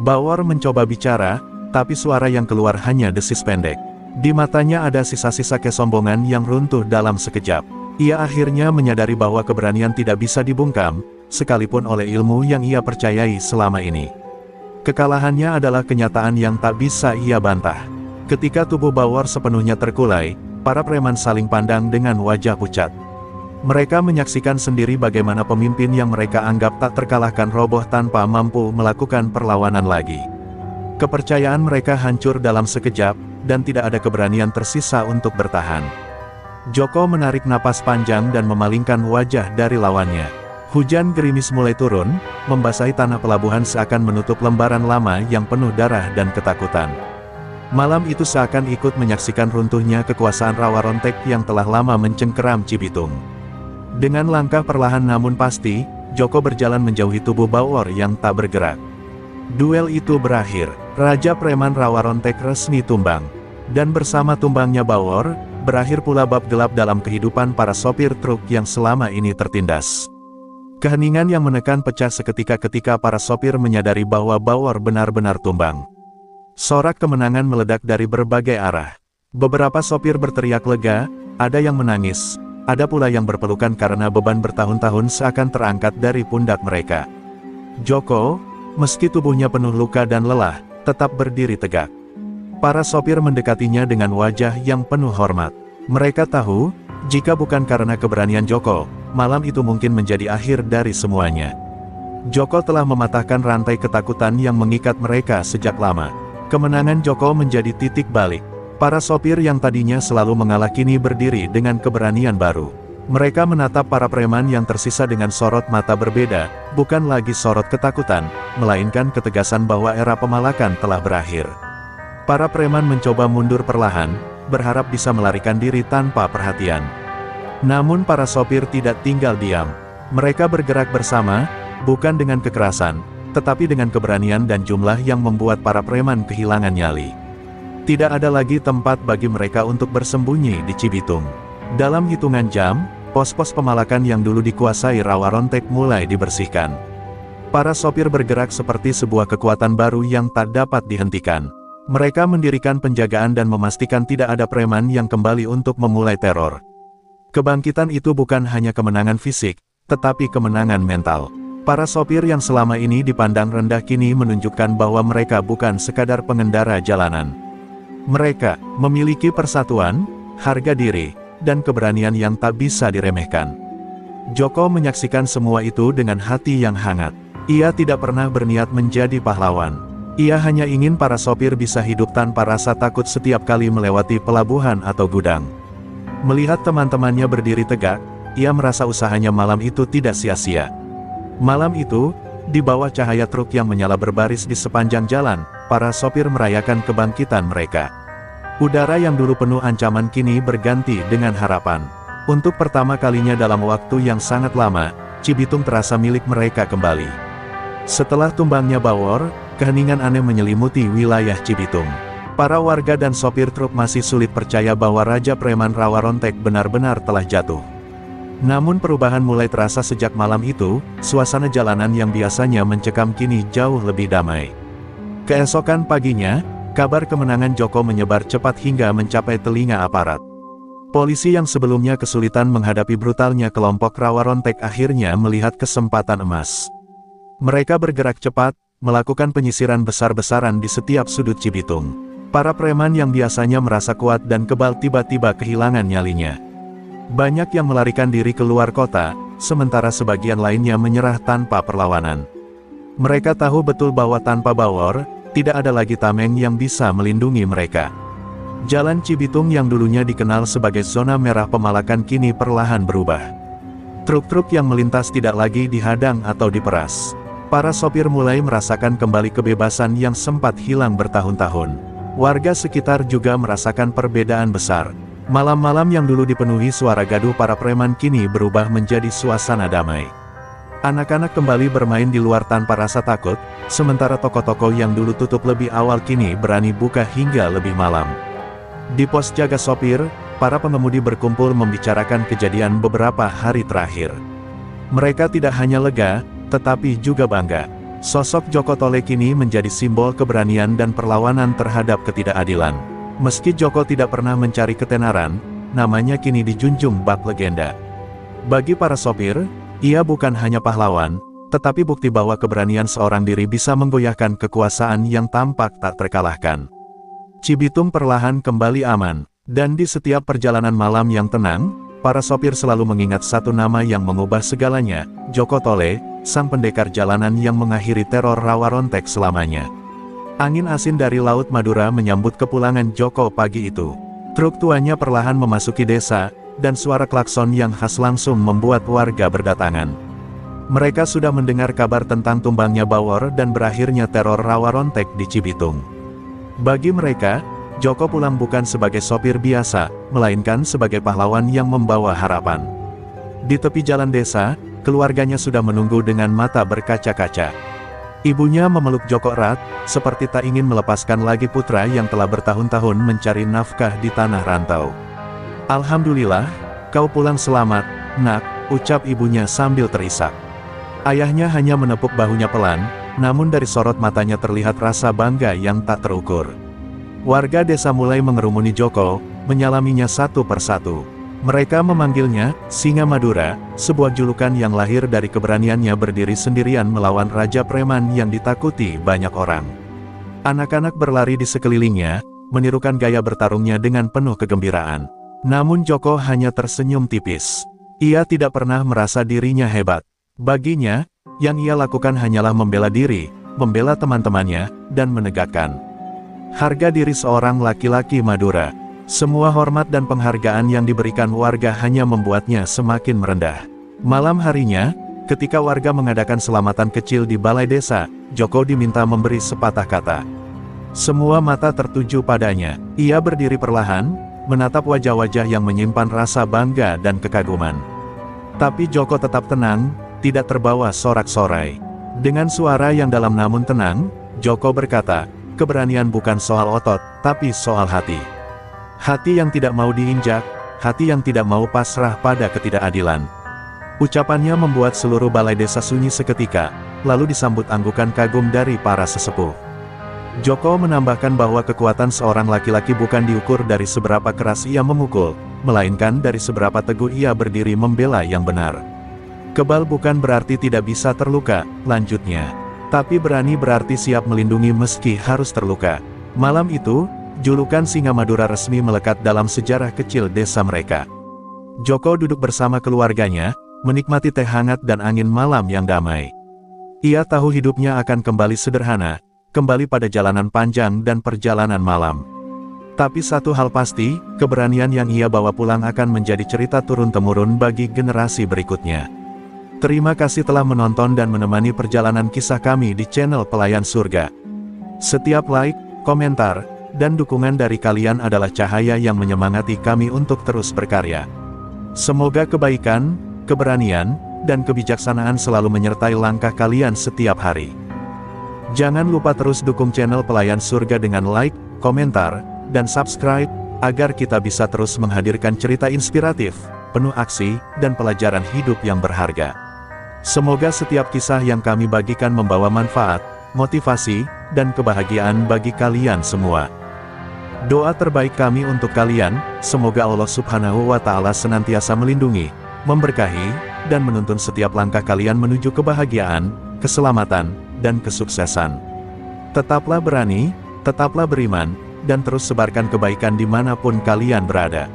Bawor mencoba bicara, tapi suara yang keluar hanya desis pendek. Di matanya ada sisa-sisa kesombongan yang runtuh dalam sekejap. Ia akhirnya menyadari bahwa keberanian tidak bisa dibungkam, sekalipun oleh ilmu yang ia percayai selama ini. Kekalahannya adalah kenyataan yang tak bisa ia bantah. Ketika tubuh Bawor sepenuhnya terkulai, para preman saling pandang dengan wajah pucat. Mereka menyaksikan sendiri bagaimana pemimpin yang mereka anggap tak terkalahkan roboh tanpa mampu melakukan perlawanan lagi. Kepercayaan mereka hancur dalam sekejap, dan tidak ada keberanian tersisa untuk bertahan. Joko menarik napas panjang dan memalingkan wajah dari lawannya. Hujan gerimis mulai turun, membasahi tanah pelabuhan seakan menutup lembaran lama yang penuh darah dan ketakutan. Malam itu seakan ikut menyaksikan runtuhnya kekuasaan rawa rontek yang telah lama mencengkeram Cibitung. Dengan langkah perlahan namun pasti, Joko berjalan menjauhi tubuh Bawor yang tak bergerak. Duel itu berakhir, Raja Preman rawa rontek resmi tumbang. Dan bersama tumbangnya Bawor, berakhir pula bab gelap dalam kehidupan para sopir truk yang selama ini tertindas. Keheningan yang menekan pecah seketika ketika para sopir menyadari bahwa Bawor benar-benar tumbang. Sorak kemenangan meledak dari berbagai arah. Beberapa sopir berteriak lega, ada yang menangis, ada pula yang berpelukan karena beban bertahun-tahun seakan terangkat dari pundak mereka. Joko, meski tubuhnya penuh luka dan lelah, tetap berdiri tegak. Para sopir mendekatinya dengan wajah yang penuh hormat. Mereka tahu, jika bukan karena keberanian Joko, malam itu mungkin menjadi akhir dari semuanya. Joko telah mematahkan rantai ketakutan yang mengikat mereka sejak lama. Kemenangan Joko menjadi titik balik. Para sopir yang tadinya selalu mengalah kini berdiri dengan keberanian baru. Mereka menatap para preman yang tersisa dengan sorot mata berbeda, bukan lagi sorot ketakutan, melainkan ketegasan bahwa era pemalakan telah berakhir. Para preman mencoba mundur perlahan, berharap bisa melarikan diri tanpa perhatian. Namun para sopir tidak tinggal diam. Mereka bergerak bersama, bukan dengan kekerasan, tetapi dengan keberanian dan jumlah yang membuat para preman kehilangan nyali. Tidak ada lagi tempat bagi mereka untuk bersembunyi di Cibitung. Dalam hitungan jam, pos-pos pemalakan yang dulu dikuasai rawa rontek mulai dibersihkan. Para sopir bergerak seperti sebuah kekuatan baru yang tak dapat dihentikan. Mereka mendirikan penjagaan dan memastikan tidak ada preman yang kembali untuk memulai teror. Kebangkitan itu bukan hanya kemenangan fisik, tetapi kemenangan mental. Para sopir yang selama ini dipandang rendah kini menunjukkan bahwa mereka bukan sekadar pengendara jalanan. Mereka memiliki persatuan, harga diri, dan keberanian yang tak bisa diremehkan. Joko menyaksikan semua itu dengan hati yang hangat. Ia tidak pernah berniat menjadi pahlawan. Ia hanya ingin para sopir bisa hidup tanpa rasa takut setiap kali melewati pelabuhan atau gudang. Melihat teman-temannya berdiri tegak, ia merasa usahanya malam itu tidak sia-sia. Malam itu, Di bawah cahaya truk yang menyala berbaris di sepanjang jalan, para sopir merayakan kebangkitan mereka. Udara yang dulu penuh ancaman kini berganti dengan harapan. Untuk pertama kalinya dalam waktu yang sangat lama, Cibitung terasa milik mereka kembali. Setelah tumbangnya Bawor, keheningan aneh menyelimuti wilayah Cibitung. Para warga dan sopir truk masih sulit percaya bahwa Raja Preman Rawarontek benar-benar telah jatuh. Namun perubahan mulai terasa sejak malam itu, suasana jalanan yang biasanya mencekam kini jauh lebih damai. Keesokan paginya, kabar kemenangan Joko menyebar cepat hingga mencapai telinga aparat. Polisi yang sebelumnya kesulitan menghadapi brutalnya kelompok Rawarontek akhirnya melihat kesempatan emas. Mereka bergerak cepat, melakukan penyisiran besar-besaran di setiap sudut Cibitung. Para preman yang biasanya merasa kuat dan kebal tiba-tiba kehilangan nyalinya. Banyak yang melarikan diri keluar kota, sementara sebagian lainnya menyerah tanpa perlawanan. Mereka tahu betul bahwa tanpa Bawor, tidak ada lagi tameng yang bisa melindungi mereka. Jalan Cibitung yang dulunya dikenal sebagai zona merah pemalakan kini perlahan berubah. Truk-truk yang melintas tidak lagi dihadang atau diperas. Para sopir mulai merasakan kembali kebebasan yang sempat hilang bertahun-tahun. Warga sekitar juga merasakan perbedaan besar. Malam-malam yang dulu dipenuhi suara gaduh para preman kini berubah menjadi suasana damai. Anak-anak kembali bermain di luar tanpa rasa takut, sementara toko-toko yang dulu tutup lebih awal kini berani buka hingga lebih malam. Di pos jaga sopir, para pengemudi berkumpul membicarakan kejadian beberapa hari terakhir. Mereka tidak hanya lega, tetapi juga bangga. Sosok Joko Tole kini menjadi simbol keberanian dan perlawanan terhadap ketidakadilan. Meski Joko tidak pernah mencari ketenaran, namanya kini dijunjung bak legenda. Bagi para sopir, ia bukan hanya pahlawan, tetapi bukti bahwa keberanian seorang diri bisa menggoyahkan kekuasaan yang tampak tak terkalahkan. Cibitung perlahan kembali aman, dan di setiap perjalanan malam yang tenang, para sopir selalu mengingat satu nama yang mengubah segalanya, Joko Tole, sang pendekar jalanan yang mengakhiri teror Rawarontek selamanya. Angin asin dari Laut Madura menyambut kepulangan Joko pagi itu. Truk tuanya perlahan memasuki desa, dan suara klakson yang khas langsung membuat warga berdatangan. Mereka sudah mendengar kabar tentang tumbangnya Bawor dan berakhirnya teror Rawarontek di Cibitung. Bagi mereka, Joko pulang bukan sebagai sopir biasa, melainkan sebagai pahlawan yang membawa harapan. Di tepi jalan desa, keluarganya sudah menunggu dengan mata berkaca-kaca. Ibunya memeluk Joko erat, seperti tak ingin melepaskan lagi putra yang telah bertahun-tahun mencari nafkah di tanah rantau. "Alhamdulillah, kau pulang selamat, nak," ucap ibunya sambil terisak. Ayahnya hanya menepuk bahunya pelan, namun dari sorot matanya terlihat rasa bangga yang tak terukur. Warga desa mulai mengerumuni Joko, menyalaminya satu persatu. Mereka memanggilnya Singa Madura, sebuah julukan yang lahir dari keberaniannya berdiri sendirian melawan Raja Preman yang ditakuti banyak orang. Anak-anak berlari di sekelilingnya, menirukan gaya bertarungnya dengan penuh kegembiraan. Namun Joko hanya tersenyum tipis. Ia tidak pernah merasa dirinya hebat. Baginya, yang ia lakukan hanyalah membela diri, membela teman-temannya, dan menegakkan harga diri seorang laki-laki Madura. Semua hormat dan penghargaan yang diberikan warga hanya membuatnya semakin merendah. Malam harinya, ketika warga mengadakan selamatan kecil di balai desa, Joko diminta memberi sepatah kata. Semua mata tertuju padanya. Ia berdiri perlahan, menatap wajah-wajah yang menyimpan rasa bangga dan kekaguman. Tapi Joko tetap tenang, tidak terbawa sorak-sorai. Dengan suara yang dalam namun tenang, Joko berkata, "Keberanian bukan soal otot, tapi soal hati. Hati yang tidak mau diinjak, hati yang tidak mau pasrah pada ketidakadilan." Ucapannya membuat seluruh balai desa sunyi seketika, lalu disambut anggukan kagum dari para sesepuh. Joko menambahkan bahwa kekuatan seorang laki-laki bukan diukur dari seberapa keras ia memukul, melainkan dari seberapa teguh ia berdiri membela yang benar. "Kebal bukan berarti tidak bisa terluka," lanjutnya. "Tapi berani berarti siap melindungi meski harus terluka." Malam itu, julukan Singa Madura resmi melekat dalam sejarah kecil desa mereka. Joko duduk bersama keluarganya, menikmati teh hangat dan angin malam yang damai. Ia tahu hidupnya akan kembali sederhana, kembali pada jalanan panjang dan perjalanan malam. Tapi satu hal pasti, keberanian yang ia bawa pulang akan menjadi cerita turun-temurun bagi generasi berikutnya. Terima kasih telah menonton dan menemani perjalanan kisah kami di channel Pelayan Surga. Setiap like, komentar, dan dukungan dari kalian adalah cahaya yang menyemangati kami untuk terus berkarya. Semoga kebaikan, keberanian, dan kebijaksanaan selalu menyertai langkah kalian setiap hari. Jangan lupa terus dukung channel Pelayan Surga dengan like, komentar, dan subscribe, agar kita bisa terus menghadirkan cerita inspiratif, penuh aksi, dan pelajaran hidup yang berharga. Semoga setiap kisah yang kami bagikan membawa manfaat, motivasi, dan kebahagiaan bagi kalian semua. Doa terbaik kami untuk kalian, semoga Allah Subhanahu wa Ta'ala senantiasa melindungi, memberkahi, dan menuntun setiap langkah kalian menuju kebahagiaan, keselamatan, dan kesuksesan. Tetaplah berani, tetaplah beriman, dan terus sebarkan kebaikan dimanapun kalian berada.